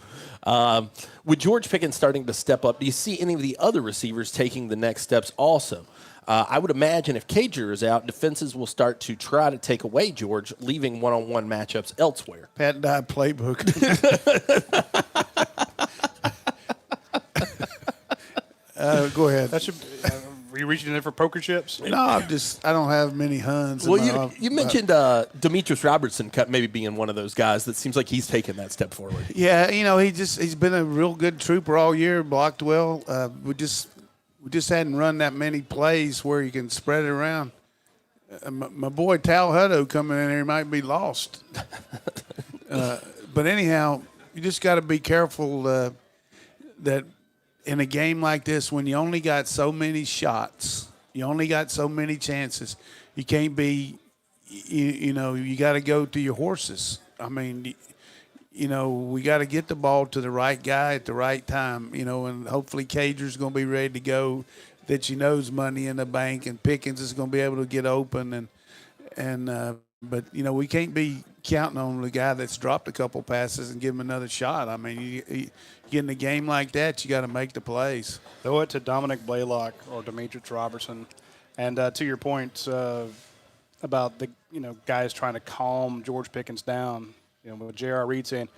With George Pickens starting to step up, do you see any of the other receivers taking the next steps also? I would imagine if Cager is out, defenses will start to try to take away George, leaving one-on-one matchups elsewhere. Pat Dye playbook. Go ahead. That should. Are you reaching in for poker chips? No, I don't have many Huns. Well, you mentioned Demetrius Robertson maybe being one of those guys that seems like he's taken that step forward. Yeah, he's been a real good trooper all year, blocked well. We just hadn't run that many plays where you can spread it around. My boy Tal Hutto coming in here might be lost. But anyhow, you just got to be careful that in a game like this, when you only got so many shots, you only got so many chances, you can't be, you got to go to your horses. I mean, we got to get the ball to the right guy at the right time, and hopefully Cager's going to be ready to go, that knows money in the bank, and Pickens is going to be able to get open. But we can't be counting on the guy that's dropped a couple passes and give him another shot. I mean, you get in a game like that, you got to make the plays. Throw it to Dominic Blaylock or Demetrius Robertson. And to your point about the guys trying to calm George Pickens down, with J.R. Reed saying,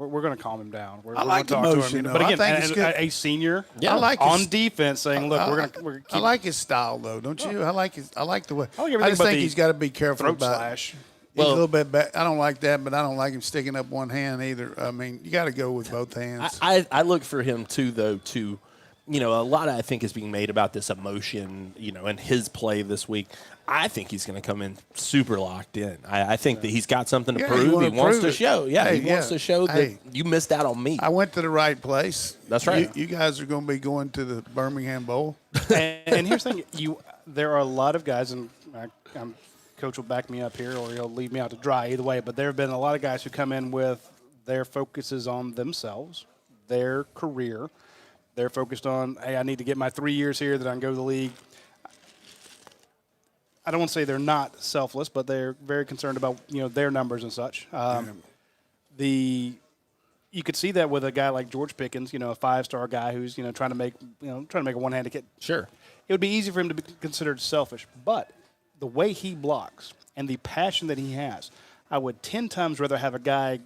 We're going to calm him down. We're I like gonna talk emotion, to him. though. But I again, think it's good. a senior I like on his- defense saying, look, we're going to I like his style, though, don't you? I like the way. I like everything I just but think the he's got to be careful throat about. slash. He's a little bit back. I don't like that, but I don't like him sticking up one hand either. I mean, you got to go with both hands. I look for him too, though. A lot I think is being made about this emotion, and his play this week. I think he's going to come in super locked in. I think that he's got something to Yeah, prove. you He wanna wants prove to it. show. Yeah, Hey, he wants to show that Hey. you missed out on me. I went to the right place. That's right. You guys are going to be going to the Birmingham Bowl. And here's the thing: there are a lot of guys, and Coach will back me up here, or he'll leave me out to dry. Either way, but there have been a lot of guys who come in with their focuses on themselves, their career. They're focused on, hey, I need to get my 3 years here that I can go to the league. I don't want to say they're not selfless, but they're very concerned about their numbers and such. You could see that with a guy like George Pickens, a 5-star guy who's trying to make a one-handed kid. Sure. It would be easy for him to be considered selfish, but the way he blocks and the passion that he has, I would 10 times rather have a guy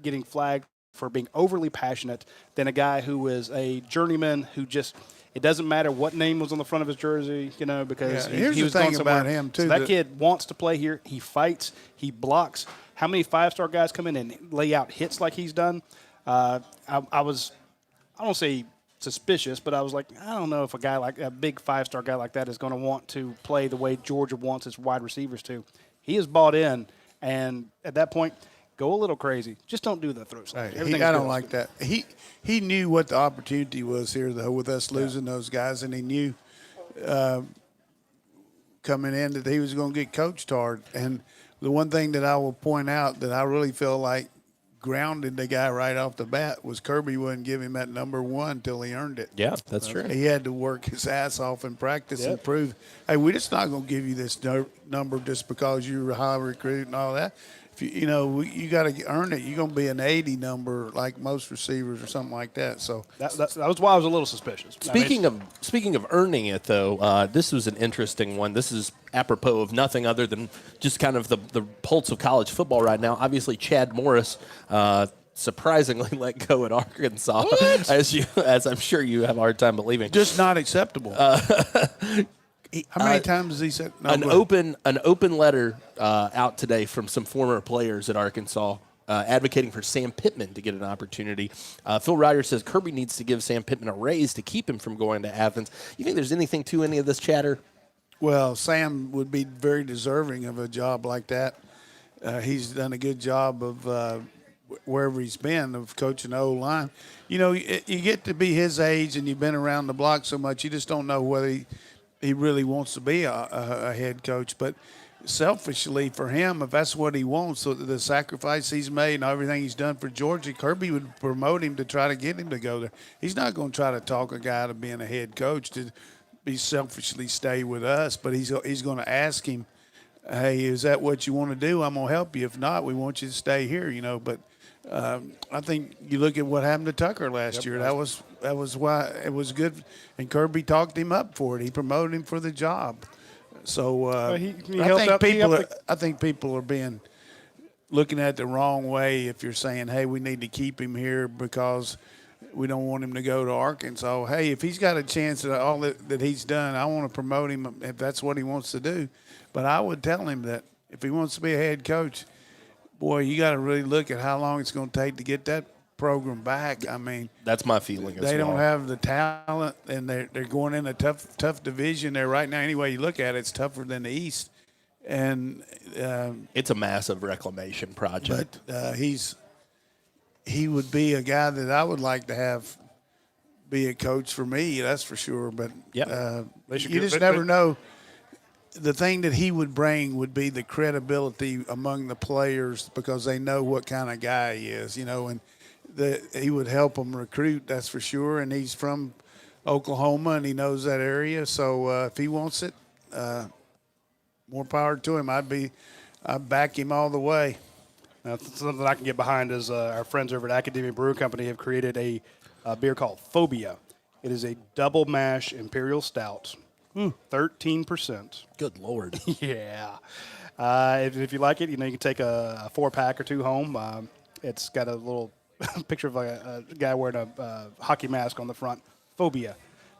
getting flagged for being overly passionate than a guy who is a journeyman who just – it doesn't matter what name was on the front of his jersey, because here's he the was thing going somewhere. about him, too, So that that- kid wants to play here. He fights. He blocks. How many 5-star guys come in and lay out hits like he's done? I don't say suspicious, but I was like, I don't know if a big 5-star guy like that is going to want to play the way Georgia wants its wide receivers to. He is bought in, and at that point, go a little crazy. Just don't do the throw slash. I don't like that. He knew what the opportunity was here, though, with us losing those guys, and he knew coming in that he was going to get coached hard. And the one thing that I will point out that I really feel like grounded the guy right off the bat was Kirby wouldn't give him that number 1 until he earned it. Yeah, that's true. He had to work his ass off in practice and prove, hey, we're just not going to give you this number just because you're a high recruit and all that. If you got to earn it. You're going to be an 80 number like most receivers or something like that. So that was why I was a little suspicious. Speaking of earning it, though, this was an interesting one. This is apropos of nothing other than just kind of the pulse of college football right now. Obviously, Chad Morris surprisingly let go at Arkansas, as I'm sure you have a hard time believing. just not acceptable. How many times has he said no? An open letter out today from some former players at Arkansas advocating for Sam Pittman to get an opportunity. Phil Ryder says Kirby needs to give Sam Pittman a raise to keep him from going to Athens. You think there's anything to any of this chatter? Well, Sam would be very deserving of a job like that. He's done a good job of wherever he's been of coaching the O-line. You get to be his age and you've been around the block so much, you just don't know whether he really wants to be a head coach. But selfishly for him, if that's what he wants, so the sacrifice he's made and everything he's done for Georgia, Kirby would promote him to try to get him to go there. He's not going to try to talk a guy to being a head coach to be selfishly stay with us, but he's going to ask him, hey, is that what you want to do? I'm going to help you. If not, we want you to stay here, But I think you look at what happened to Tucker last year. That was why it was good, and Kirby talked him up for it. He promoted him for the job. So I think people are being looking at it the wrong way if you're saying, hey, we need to keep him here because we don't want him to go to Arkansas. Hey, if he's got a chance at all that he's done, I want to promote him if that's what he wants to do. But I would tell him that if he wants to be a head coach, boy, you got to really look at how long it's going to take to get that program back. I mean, That's my feeling as well. they don't have the talent, and they're going in a tough division there right now. Any way you look at it, it's tougher than the East. And It's a massive reclamation project. but he would be a guy that I would like to have be a coach for me. That's for sure. But Yep. you just never know. The thing that he would bring would be the credibility among the players because they know what kind of guy he is, and he would help them recruit, that's for sure. And he's from Oklahoma, and he knows that area. So if he wants it, more power to him. I'd back him all the way. Now, something I can get behind is our friends over at Academia Brew Company have created a beer called Phobia. It is a double mash imperial stout, 13%. Good Lord. Yeah. If you like it, you can take a 4-pack or 2 home. It's got a little picture of a guy wearing a hockey mask on the front. Phobia,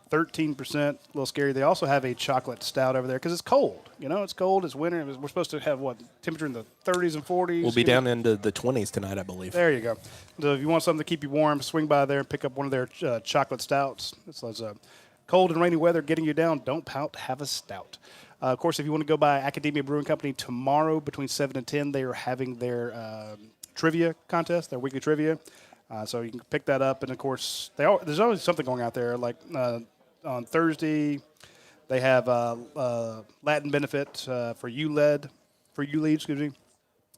13%, a little scary. They also have a chocolate stout over there because it's cold. It's cold. It's winter. We're supposed to have temperature in the 30s and 40s. We'll be down into the 20s tonight, I believe. There you go. So if you want something to keep you warm, swing by there and pick up one of their chocolate stouts. It's cold and rainy weather getting you down. Don't pout. Have a stout. Of course, if you want to go by Academia Brewing Company tomorrow between 7 and 10, they are having their trivia contest, their weekly trivia. So you can pick that up. And, of course, there's always something going out there. Like on Thursday, they have Latin benefit for ULEAD, excuse me.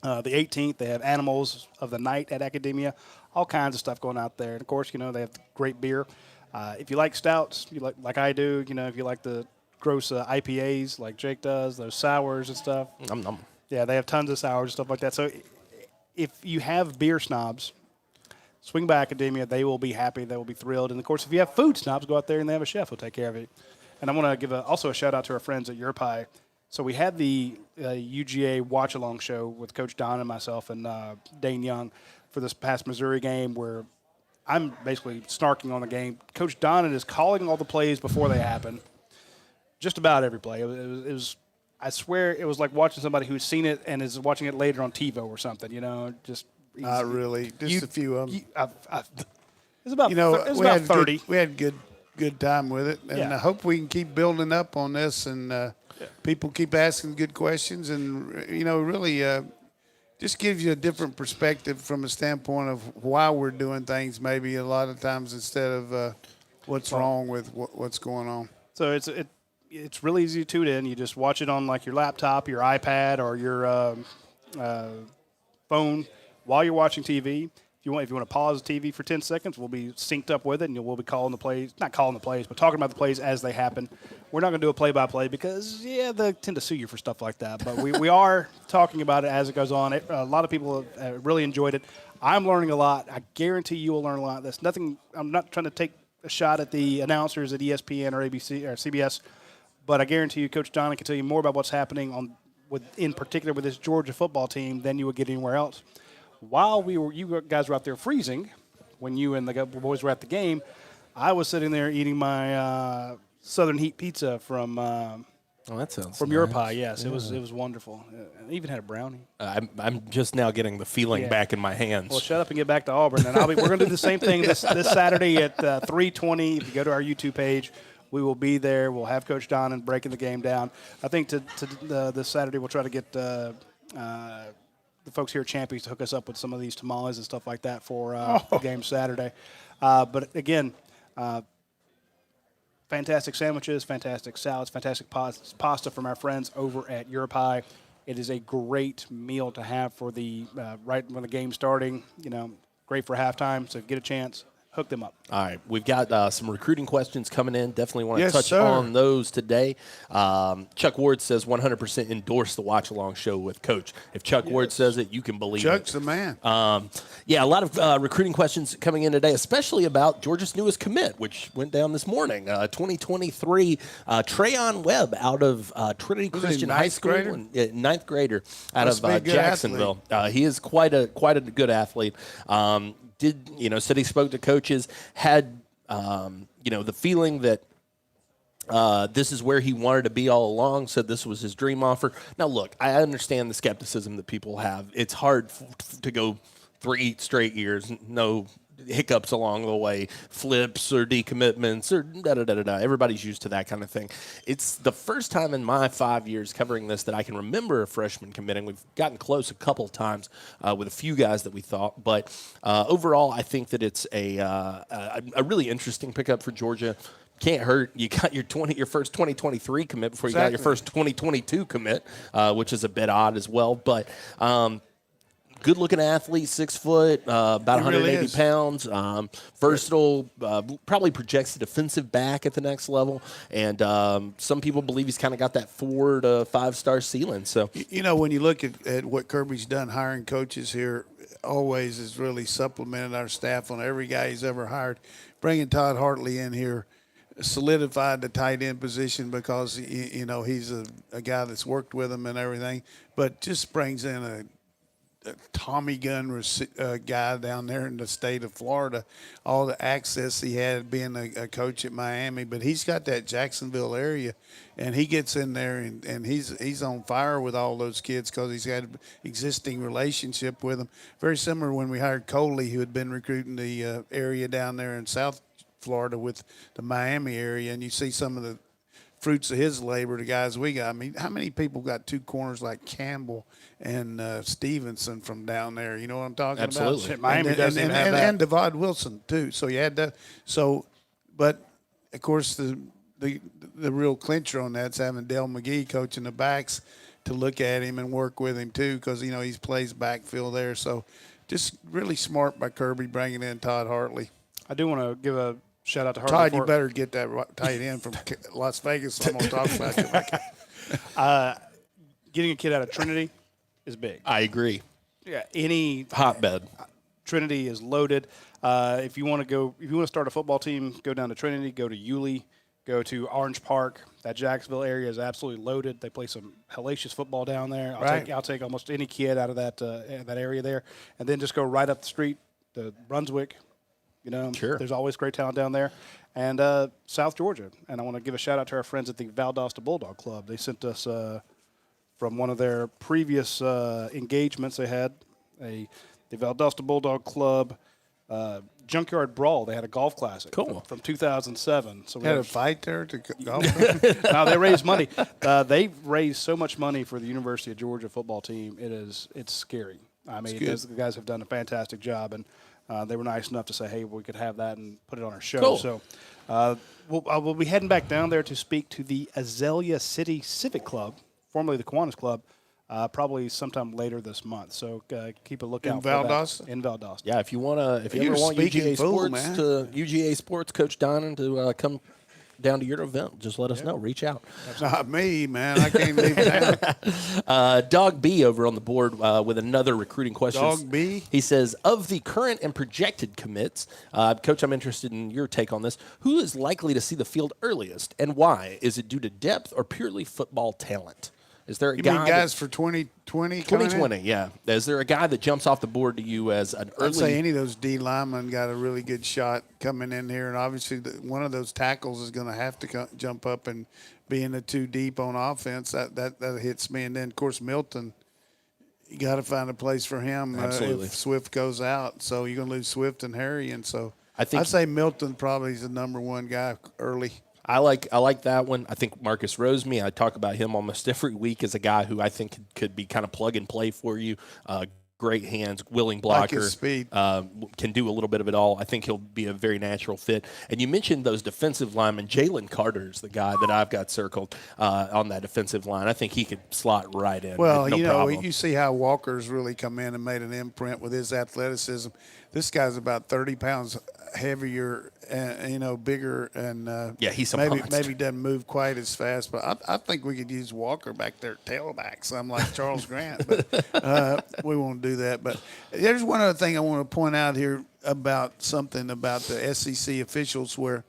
The 18th, they have Animals of the Night at Academia. All kinds of stuff going out there. And, of course, they have great beer. If you like stouts, you like I do, if you like the gross IPAs like Jake does, those sours and stuff. Yeah, they have tons of sours and stuff like that. So if you have beer snobs, swing by Academia. They will be happy. They will be thrilled. And, of course, if you have food snobs, go out there and they have a chef who'll take care of it. And I want to give also a shout-out to our friends at Your Pie. So we had the UGA watch-along show with Coach Donnan and myself and Dane Young for this past Missouri game where I'm basically snarking on the game. Coach Donnan is calling all the plays before they happen. Just about every play. It was, I swear, it was like watching somebody who's seen it and is watching it later on TiVo or something. Just not really. Just a few of them. It's about it was about 30. We had good time with it, and I hope we can keep building up on this, and people keep asking good questions, and really just gives you a different perspective from a standpoint of why we're doing things. Maybe a lot of times instead of what's wrong with what's going on. So it's really easy to tune in. You just watch it on like your laptop, your iPad, or your phone while you're watching TV. If you want to pause the TV for 10 seconds, we'll be synced up with it, and we'll be calling the plays. Not calling the plays, but talking about the plays as they happen. We're not going to do a play-by-play because, they tend to sue you for stuff like that. But we are talking about it as it goes on. A lot of people have really enjoyed it. I'm learning a lot. I guarantee you will learn a lot. That's nothing. I'm not trying to take a shot at the announcers at ESPN or ABC or CBS, but I guarantee you Coach Donnan can tell you more about what's happening in particular with this Georgia football team than you would get anywhere else. While you guys were out there freezing, when you and the boys were at the game, I was sitting there eating my Southern Heat pizza from that sounds from nice. Your Pie. Yes, it was wonderful. I even had a brownie. I'm just now getting the feeling back in my hands. Well, shut up and get back to Auburn. And we're going to do the same thing this Saturday at 3:20. If you go to our YouTube page, we will be there. We'll have Coach Donnan breaking the game down. I think this Saturday we'll try to get the folks here at Champions to hook us up with some of these tamales and stuff like that for the game Saturday. But again, fantastic sandwiches, fantastic salads, fantastic pasta from our friends over at Your Pie. It is a great meal to have for the right when the game's starting. Great for halftime. So get a chance. Hook them up. All right. We've got some recruiting questions coming in. Definitely want to touch sir. on those today. Chuck Ward says 100% endorse the watch-along show with Coach. If Chuck Ward says it, you can believe Chuck's it. the man. A lot of recruiting questions coming in today, especially about Georgia's newest commit, which went down this morning. 2023, Trayon Webb out of Trinity Christian High School. Ninth grader out of Jacksonville. He is quite a good athlete. Said he spoke to coaches, had, the feeling that this is where he wanted to be all along, said this was his dream offer. Now, look, I understand the skepticism that people have. It's hard to go 3 straight years, no hiccups along the way, flips or decommitments or da-da-da-da-da. Everybody's used to that kind of thing. It's the first time in my 5 years covering this that I can remember a freshman committing. We've gotten close a couple times with a few guys that we thought, but overall I think that it's a really interesting pickup for Georgia. Can't hurt. You got your first 2023 commit before you got your first 2022 commit, which is a bit odd as well, but good-looking athlete, 6 foot, about 180 pounds, versatile, probably projects a defensive back at the next level, and some people believe he's kind of got that 4 to 5-star ceiling. So when you look at what Kirby's done hiring coaches here, always has really supplemented our staff on every guy he's ever hired. Bringing Todd Hartley in here solidified the tight end position because he's a guy that's worked with him and everything, but just brings in Tommy gun guy down there in the state of Florida, all the access he had being a coach at Miami. But he's got that Jacksonville area, and he gets in there, and he's on fire with all those kids because he's got an existing relationship with them. Very similar when we hired Coley, who had been recruiting the area down there in South Florida with the Miami area, and you see some of the fruits of his labor, the guys we got. I mean, how many people got two corners like Campbell and Stevenson from down there? You know what I'm talking Absolutely. about? Miami doesn't even have that. And Devod Wilson too. So you had that. So, but of course the real clincher on that's having Dale McGee coaching the backs to look at him and work with him too, because he plays backfield there. So just really smart by Kirby bringing in Todd Hartley. I do want to give a shout out to Hartley. Todd, you better get that tight end from Las Vegas. So I'm going to talk about you. Getting a kid out of Trinity is big. I agree. Yeah, any Hotbed. Trinity is loaded. If you want to start a football team, go down to Trinity, go to Yulee, go to Orange Park. That Jacksonville area is absolutely loaded. They play some hellacious football down there. I'll take almost any kid out of that area there, and then just go right up the street to Brunswick. Sure. There's always great talent down there. And South Georgia. And I want to give a shout-out to our friends at the Valdosta Bulldog Club. They sent us from one of their previous engagements they had, the Valdosta Bulldog Club Junkyard Brawl. They had a golf classic from 2007. So we had a fight there to golf? No, they raised money. They raised so much money for the University of Georgia football team. It's scary. I mean, the guys have done a fantastic job, and they were nice enough to say, hey, we could have that and put it on our show. Cool. So we'll be heading back down there to speak to the Azalea City Civic Club, formerly the Kiwanis Club, probably sometime later this month. So keep a lookout for Valdosta? that. In Valdosta. Yeah, if you ever want speaking UGA fool, Sports man. UGA Sports Coach Donnan to come down to your event, just let us know. Reach out. That's not me, man. I can't leave now. Dog B over on the board with another recruiting question. Dog B? He says, of the current and projected commits, Coach, I'm interested in your take on this. Who is likely to see the field earliest and why? Is it due to depth or purely football talent? Is there a You guy mean guys for 2020? 2020, yeah. Is there a guy that jumps off the board to you as an early? I'd say any of those D linemen got a really good shot coming in here, and obviously one of those tackles is going to have to jump up and be in the two deep on offense. That hits me, and then of course Milton. You got to find a place for him if Swift goes out. So you're going to lose Swift and Harry, and so I'd say Milton probably is the number one guy early. I like that one. I think Marcus Roseme, I talk about him almost every week as a guy who I think could be kind of plug and play for you. Great hands, willing blocker, like his speed. Can do a little bit of it all. I think he'll be a very natural fit. And you mentioned those defensive linemen. Jalen Carter is the guy that I've got circled on that defensive line. I think he could slot right in. Well, no problem. you see how Walker's really come in and made an imprint with his athleticism. This guy's about 30 pounds heavier, bigger, and he's a maybe monster. doesn't move quite as fast. But I think we could use Walker back there at tailback. So I'm like Charles Grant, but we won't do that. But there's one other thing I want to point out here about the SEC officials, where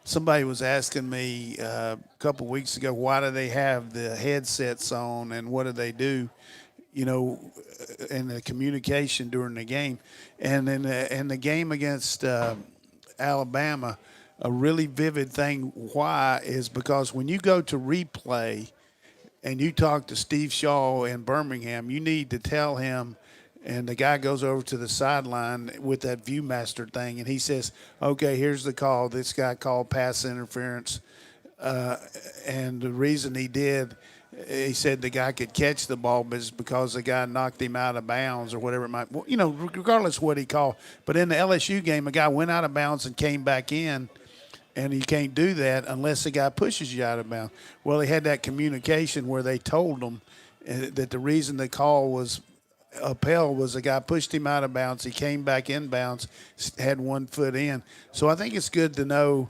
somebody was asking me a couple weeks ago, why do they have the headsets on and what do they do? In the communication during the game. And in the game against Alabama, a really vivid thing why is because when you go to replay and you talk to Steve Shaw in Birmingham, you need to tell him, and the guy goes over to the sideline with that Viewmaster thing, and he says, okay, here's the call. This guy called pass interference. And the reason he did, he said the guy could catch the ball, but it's because the guy knocked him out of bounds or whatever it might be. Regardless of what he called. But in the LSU game, a guy went out of bounds and came back in, and you can't do that unless the guy pushes you out of bounds. Well, he had that communication where they told him that the reason the call was upheld was the guy pushed him out of bounds. He came back in bounds, had 1 foot in. So I think it's good to know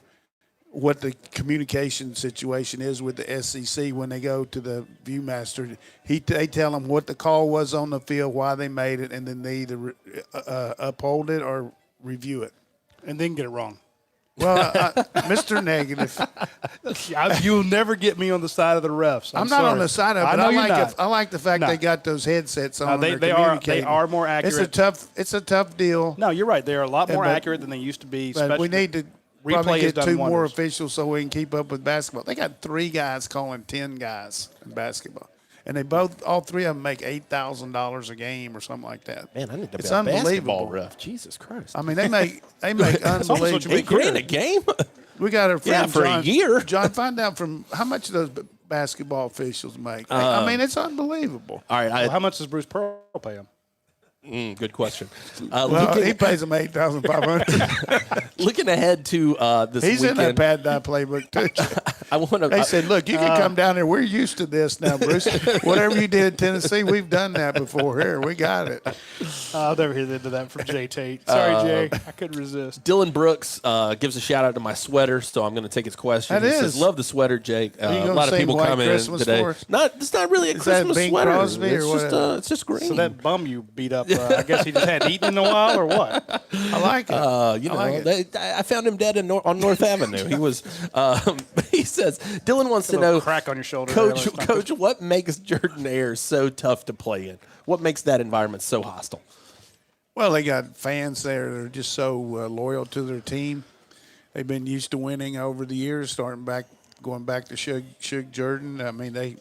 what the communication situation is with the SEC when they go to the Viewmaster. They tell them what the call was on the field, why they made it, and then they either uphold it or review it. And then get it wrong. Well, Mr. Negative. You'll never get me on the side of the refs. I'm not sorry. on the side of it, I but know I you're like not. it. I like the fact No. they got those headsets on. They They're are communicating. more accurate. It's a tough deal. No, you're right. They are a lot more but- accurate than they used to be. But we need to replay probably has get done 2 more wonders. officials so we can keep up with basketball. They got 3 guys calling 10 guys in basketball, and all 3 of them make $8,000 a game or something like that. Man, I need to It's be a basketball unbelievable. ref. Jesus Christ. I mean, they make unbelievable. $8,000 a game? We got our friend for John, a year. John, find out from how much those basketball officials make. I mean, it's unbelievable. All right. Well, how much does Bruce Pearl pay him? Good question. Well, he pays them $8,500. Looking ahead to this He's weekend. in that Pad Dye playbook too. I want to. They said, "Look, you can come down there. We're used to this now, Bruce. Whatever you did in Tennessee, we've done that before. Here, we got it." I'll never hear the end of that from Jay Tate. Sorry, Jay. I couldn't resist. Dylan Brooks gives a shout out to my sweater, so I'm going to take his question. That he is. says, "Love the sweater, Jake." you A gonna lot of sing people White come in Christmas today. for us? It's not really a that Christmas Bing sweater. Crosby or It's just green. So that bum you beat up, I guess he just hadn't eaten in a while, or what? I like it. I like it. I found him dead on North Avenue. He was. He says Dylan wants to know, Crack on your shoulder, Coach. there, let's not- Coach, what makes Jordan Air so tough to play in? What makes that environment so hostile? Well, they got fans there that are just so loyal to their team. They've been used to winning over the years, going back to Shug Jordan. I mean, they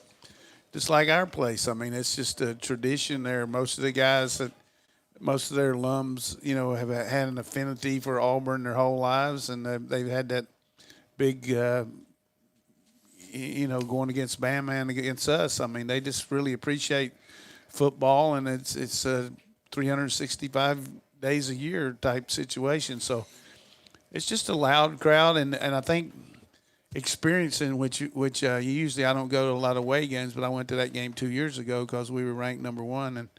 just like our place. I mean, it's just a tradition there. Most of the guys most of their alums, have had an affinity for Auburn their whole lives, and they've had that big, going against Bama and against us. I mean, they just really appreciate football, and it's 365 days a year type situation. So it's just a loud crowd, and I think experiencing which usually I don't go to a lot of away games, but I went to that game 2 years ago because we were ranked number 1, and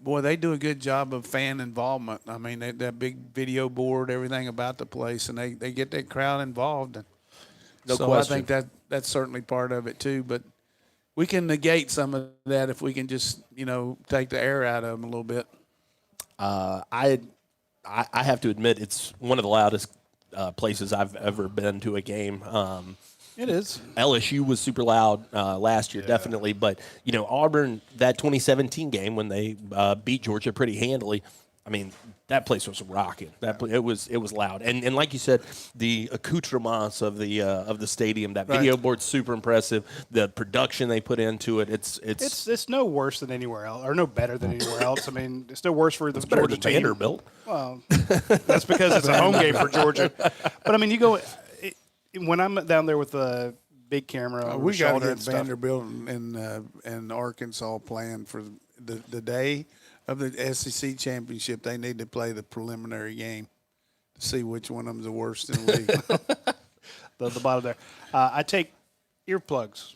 boy, they do a good job of fan involvement. I mean, that big video board, everything about the place, and they get that crowd involved. And No so question. I think that's certainly part of it too. But we can negate some of that if we can just take the air out of them a little bit. I have to admit it's one of the loudest places I've ever been to a game. It is. LSU was super loud last year, definitely. But, Auburn, that 2017 game when they beat Georgia pretty handily, I mean, that place was rocking. It was loud. And like you said, the accoutrements of the stadium, that video board's super impressive. The production they put into it, It's no worse than anywhere else, or no better than anywhere else. I mean, it's still worse for the better Georgia than team. Vanderbilt. Well, that's because it's a home game for Georgia. But I mean, you go when I'm down there with the big camera, over We the got to shoulder get and stuff. Vanderbilt and Arkansas playing for the day of the SEC championship. They need to play the preliminary game to see which one of them's the worst in the league. the bottom there. I take earplugs.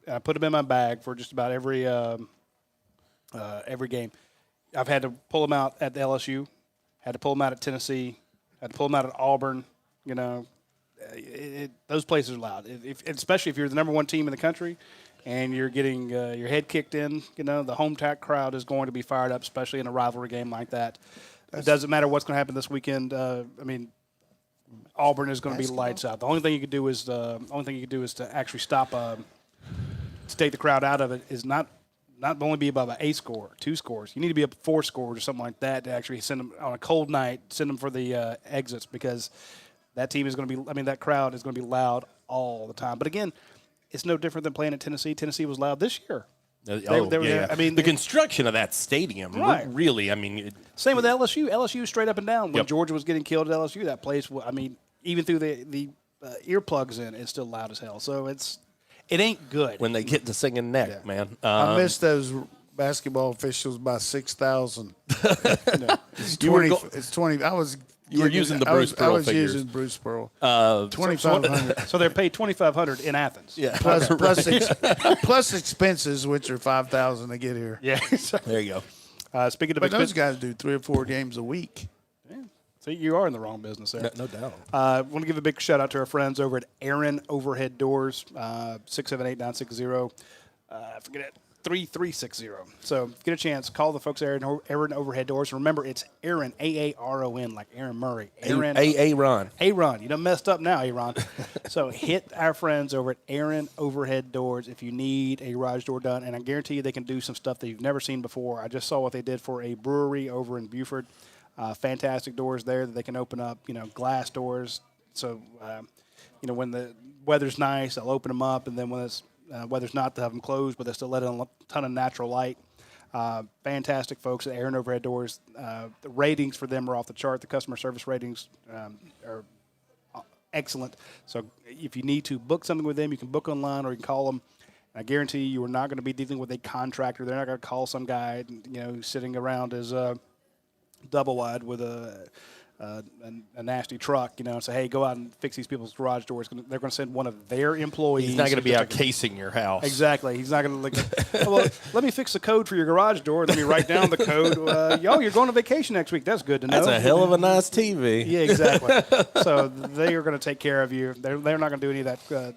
And I put them in my bag for just about every game. I've had to pull them out at the LSU, had to pull them out at Tennessee, had to pull them out at Auburn. Those places are loud, especially if you're the number 1 team in the country and you're getting your head kicked in. The home crowd is going to be fired up, especially in a rivalry game like that. It doesn't matter what's going to happen this weekend. Auburn is going to be lights out. The only thing you could do is to actually stop to take the crowd out of it is not only be above a score, 2 scores. You need to be up 4 scores or something like that to actually send them on a cold night. Send them for the exits because that team is going to be. That crowd is going to be loud all the time. But again, it's no different than playing at Tennessee. Tennessee was loud this year. The construction of that stadium, Right. really, Same with LSU. LSU straight up and down. When Georgia was getting killed at LSU, that place, even through the earplugs in, it's still loud as hell. So it ain't good. when they get to singing neck, man. I missed those basketball officials by 6,000. It's You were 20. It's 20. I was. You were using the Bruce Pearl I was figures. using Bruce Pearl. 2,500. So they're paid $2,500 in Athens. Yeah. plus expenses, which are 5,000 to get here. Yeah. There you go. Speaking of But those expense, guys do 3 or 4 games a week. so you are in the wrong business there. No doubt. I want to give a big shout out to our friends over at Aaron Overhead Doors, 678-960. I forget it. 3360. So get a chance. Call the folks at Aaron Overhead Doors. Remember, it's Aaron, Aaron, like Aaron Murray. Aaron. Aaron. Aaron. You done messed up now, Aaron. So hit our friends over at Aaron Overhead Doors if you need a garage door done. And I guarantee you they can do some stuff that you've never seen before. I just saw what they did for a brewery over in Buford. Fantastic doors there that they can open up, glass doors. So, when the weather's nice, they'll open them up. And then when it's weather's not, they'll have them closed, but they still let in a ton of natural light. Fantastic folks at Aaron Overhead Doors. The ratings for them are off the chart. The customer service ratings are excellent. So if you need to book something with them, you can book online or you can call them. I guarantee you are not going to be dealing with a contractor. They're not going to call some guy, sitting around as double wide with a nasty truck, and say, hey, go out and fix these people's garage doors. They're going to send one of their employees. He's not going to be out casing your house. Exactly. He's not going to well, let me fix the code for your garage door. Let me write down the code. You're going on vacation next week. That's good to know. That's a hell of a nice TV. Yeah, exactly. So they are going to take care of you. They're not going to do any of that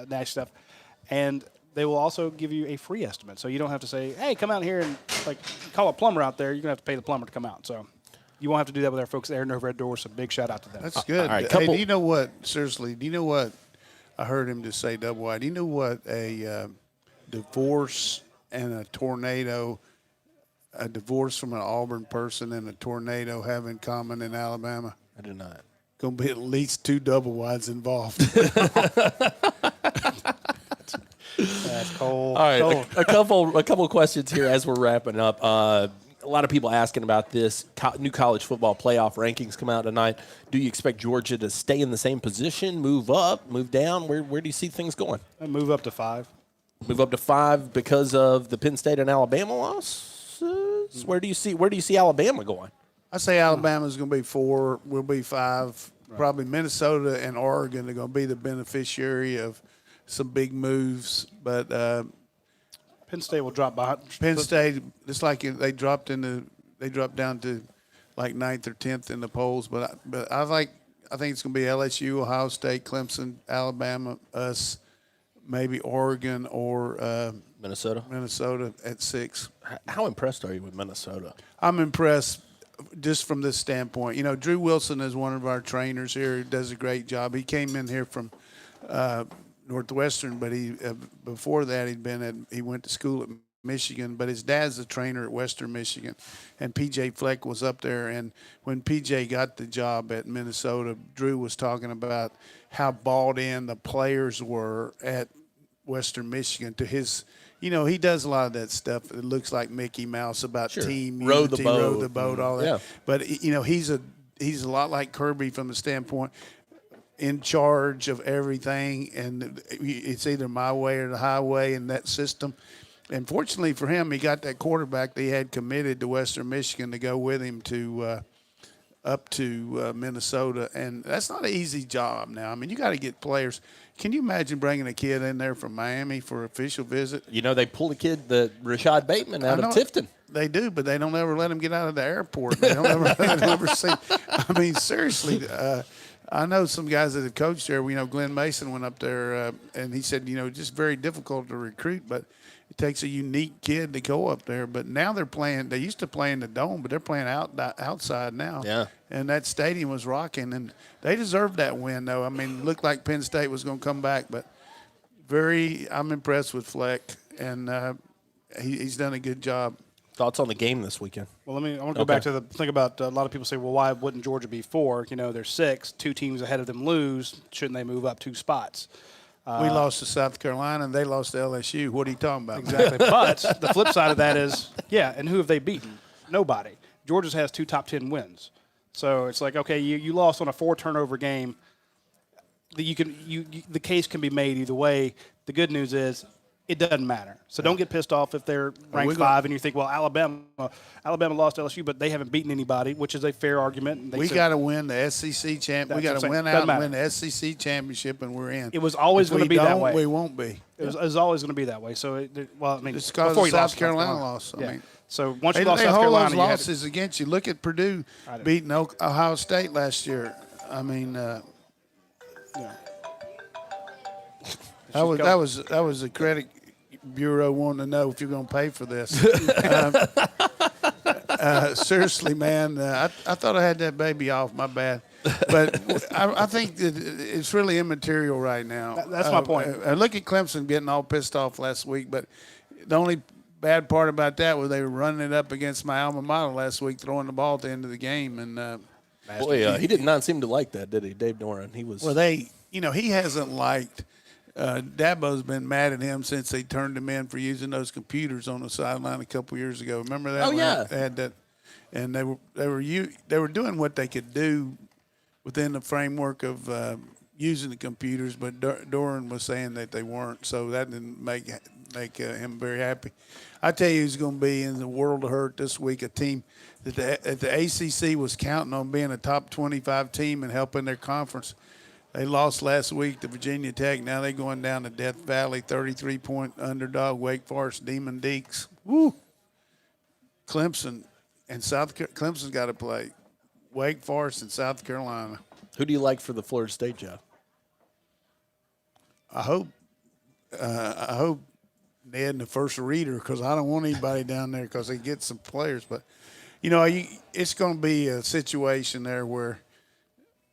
nasty stuff. And they will also give you a free estimate. So you don't have to say, hey, come out here and call a plumber out there. You're going to have to pay the plumber to come out. So you won't have to do that with our folks at Aaron Overhead Doors, so big shout-out to them. That's good. All right, Hey, do you know what, seriously, do you know what, I heard him just say double wide. Do you know what a divorce and a tornado, a divorce from an Auburn person and a tornado have in common in Alabama? I do not. Going to be at least 2 double wides involved. That's cold. All right, Cold. a couple of questions here as we're wrapping up. A lot of people asking about this. New college football playoff rankings come out tonight. Do you expect Georgia to stay in the same position, move up, move down? Where do you see things going? Move up to 5. Move up to 5 because of the Penn State and Alabama losses? Where do you see Alabama going? I say Alabama's going to be 4, we'll be 5. Right. Probably Minnesota and Oregon are going to be the beneficiary of some big moves, but Penn State will drop behind. Penn State, it's like they dropped down to like 9th or 10th in the polls. But I think it's going to be LSU, Ohio State, Clemson, Alabama, us, maybe Oregon or Minnesota at 6. How impressed are you with Minnesota? I'm impressed just from this standpoint. Drew Wilson is one of our trainers here who does a great job. He came in here from Northwestern, but he before that he went to school at Michigan, but his dad's a trainer at Western Michigan, and P.J. Fleck was up there. And when P.J. got the job at Minnesota, Drew was talking about how bought in the players were at Western Michigan to his. He does a lot of that stuff. It looks like Mickey Mouse about team row unity, the boat, all that. Yeah. But he's a lot like Kirby from the standpoint. In charge of everything, and it's either my way or the highway in that system. And fortunately for him, he got that quarterback that he had committed to Western Michigan to go with him to up to Minnesota, and that's not an easy job now. I mean, you got to get players. Can you imagine bringing a kid in there from Miami for official visit? They pull a kid, the Rashad Bateman, out of Tifton. They do, but they don't ever let him get out of the airport. They don't ever see. I mean, seriously. I know some guys that have coached there. Glenn Mason went up there, and he said, just very difficult to recruit, but it takes a unique kid to go up there. But now they're playing. They used to play in the dome, but they're playing outside now. Yeah. And that stadium was rocking, and they deserved that win, though. I mean, it looked like Penn State was going to come back, but I'm impressed with Fleck, and he's done a good job. Thoughts on the game this weekend? Well, I want to go back to the thing about a lot of people say, well, why wouldn't Georgia be 4? They're 6. 2 teams ahead of them lose. Shouldn't they move up 2 spots? We lost to South Carolina, and they lost to LSU. What are you talking about? Exactly. But the flip side of that is, and who have they beaten? Nobody. Georgia has 2 top 10 wins. So it's like, okay, you lost on a 4-turnover game. The case can be made either way. The good news is it doesn't matter. So don't get pissed off if they're ranked 5 and you think, well, Alabama lost to LSU, but they haven't beaten anybody, which is a fair argument. We got to win the SEC champ. We got to win out and win the SEC championship, and we're in. It was always going to be that way. We won't be. It was always going to be that way. So, it's because of South Carolina loss. I mean, so once you lost South hold Carolina, those losses against you. Look at Purdue beating Ohio State last year. I mean, that was a credit. Bureau wanting to know if you're going to pay for this. Seriously, man, I thought I had that baby off. My bad. But I think that it's really immaterial right now. That's my point. Look at Clemson getting all pissed off last week, but the only bad part about that was they were running it up against my alma mater last week, throwing the ball at the end of the game. And Boy, he did not seem to like that, did he, Dave Doran? He was. well, he hasn't liked. Dabo's been mad at him since they turned him in for using those computers on the sideline a couple years ago. Remember that? Oh, yeah. They had that, and they were doing what they could do within the framework of using the computers, but Doran was saying that they weren't, so that didn't make him very happy. I tell you, who's going to be in the world of hurt this week? A team that the ACC was counting on being a top 25 team and helping their conference. They lost last week to Virginia Tech. Now they're going down to Death Valley, 33-point underdog, Wake Forest, Demon Deacs. Woo! Clemson's got to play. Wake Forest and South Carolina. Who do you like for the Florida State job? I hope Ned in the first reader, because I don't want anybody down there because they get some players. But, it's going to be a situation there where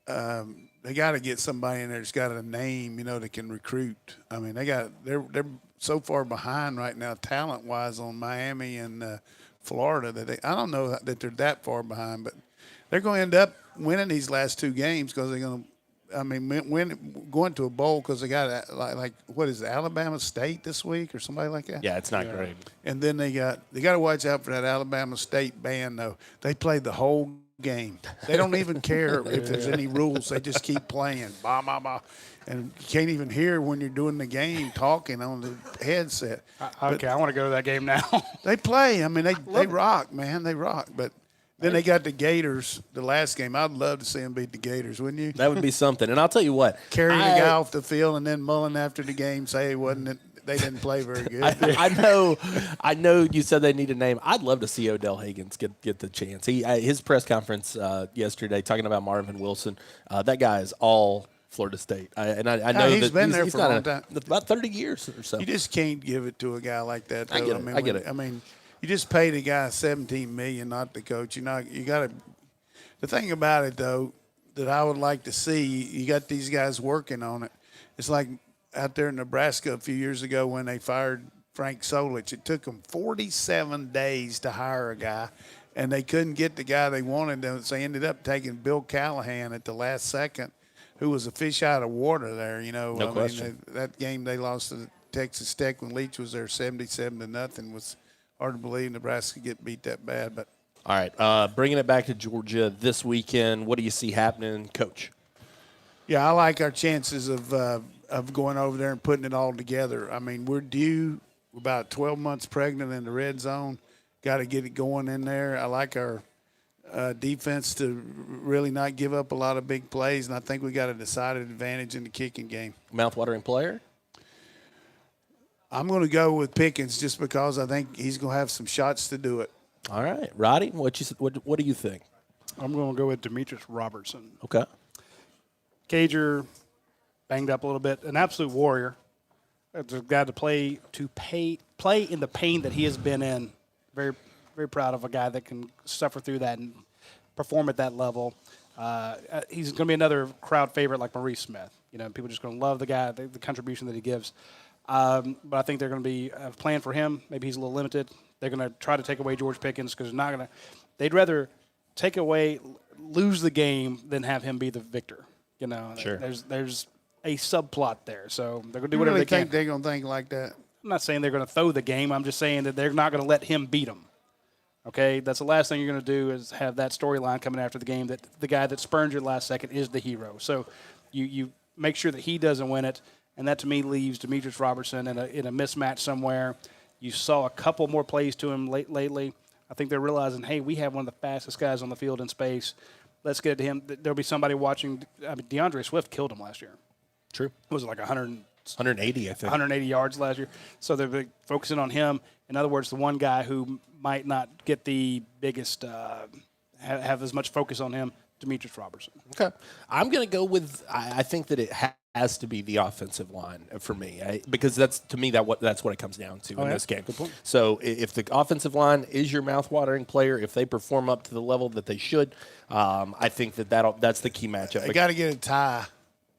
they got to get somebody in there that's got a name, that can recruit. I mean, they're so far behind right now, talent-wise, on Miami and Florida that I don't know that they're that far behind, but they're going to end up winning these last two games because they're going to. Going to a bowl because they got what is it, Alabama State this week or somebody like that? Yeah, it's not great. And then they got to watch out for that Alabama State band though. They played the whole game. They don't even care if there's any rules. They just keep playing. Bah, bah, bah. And you can't even hear when you're doing the game talking on the headset. Okay, I want to go to that game now. They play. I mean, they rock, man. They rock. But then they got the Gators the last game. I'd love to see them beat the Gators, wouldn't you? That would be something. And I'll tell you what. Carry the guy off the field and then Mullen after the game say they didn't play very good. I know you said they need a name. I'd love to see Odell Higgins get the chance. His press conference yesterday talking about Marvin Wilson, that guy is all Florida State. I know he's been there for a long time. About 30 years or so. You just can't give it to a guy like that, though. I get it. I mean, you just paid a guy $17 million, not the coach. You got to. The thing about it, though, that I would like to see, you got these guys working on it. It's like out there in Nebraska a few years ago when they fired Frank Solich. It took them 47 days to hire a guy, and they couldn't get the guy they wanted. So they ended up taking Bill Callahan at the last second, who was a fish out of water there. No question. That game they lost to Texas Tech when Leach was there 77-0 was hard to believe Nebraska get beat that bad. But all right, bringing it back to Georgia this weekend, what do you see happening, Coach? Yeah, I like our chances of going over there and putting it all together. I mean, we're due. We're about 12 months pregnant in the red zone. Got to get it going in there. I like our defense to really not give up a lot of big plays, and I think we got a decided advantage in the kicking game. Mouth-watering player? I'm going to go with Pickens just because I think he's going to have some shots to do it. All right. Roddy, what do you think? I'm going to go with Demetrius Robertson. Okay. Cager, banged up a little bit, an absolute warrior. It's a guy to play in the pain that he has been in. Very, very proud of a guy that can suffer through that and perform at that level. He's going to be another crowd favorite like Maurice Smith. People are just going to love the guy, the contribution that he gives. But I think they're going to be playing for him. Maybe he's a little limited. They're going to try to take away George Pickens because they'd rather lose the game than have him be the victor. Sure. There's a subplot there. So they're going to do You whatever really they can. think they're going to think like that? I'm not saying they're going to throw the game. I'm just saying that they're not going to let him beat them. Okay? That's the last thing you're going to do is have that storyline coming after the game that the guy that spurned you last second is the hero. So you make sure that he doesn't win it. And that, to me, leaves Demetrius Robertson in a mismatch somewhere. You saw a couple more plays to him lately. I think they're realizing, hey, we have one of the fastest guys on the field in space. Let's get it to him. There'll be somebody watching. DeAndre Swift killed him last year. True. Was it like 180, I think. 180 yards last year. So they're focusing on him. In other words, the one guy who might not get the biggest, have as much focus on him, Demetrius Robertson. Okay. I'm going to go with, I think that it has to be the offensive line for me, because that's what it comes down to in this game. Good point. So if the offensive line is your mouth-watering player, if they perform up to the level that they should, I think that's the key matchup. They got to get a tie.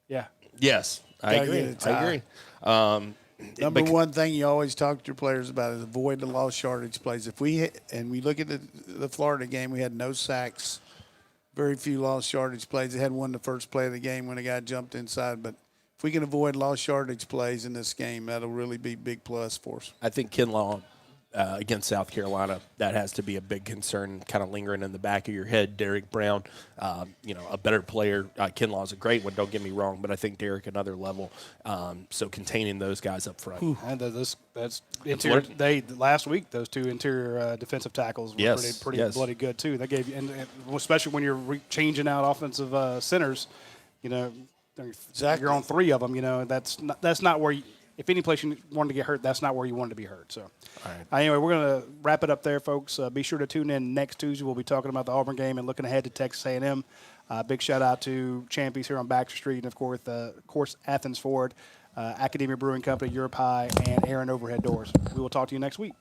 Yeah. Yes, I Gotta agree. get a tie. I agree. Number one thing you always talk to your players about is avoid the lost yardage plays. If we hit, and we look at the Florida game, we had no sacks, very few lost yardage plays. They had one the first play of the game when a guy jumped inside. But if we can avoid lost yardage plays in this game, that'll really be a big plus for us. I think Kinlaw against South Carolina, that has to be a big concern, kind of lingering in the back of your head. Derek Brown, a better player. Kinlaw's a great one, don't get me wrong, but I think Derek another level. So containing those guys up front. And that's interior. Last week those two interior defensive tackles were pretty bloody good too. They gave you, and especially when you're changing out offensive centers, Exactly. you're on three of them. That's not where. If any place you wanted to get hurt, that's not where you wanted to be hurt. So, All right. Anyway, we're going to wrap it up there, folks. Be sure to tune in next Tuesday. We'll be talking about the Auburn game and looking ahead to Texas A&M. Big shout out to Champions here on Baxter Street, and of course, Athens Ford, Academia Brewing Company, Europe High, and Aaron Overhead Doors. We will talk to you next week.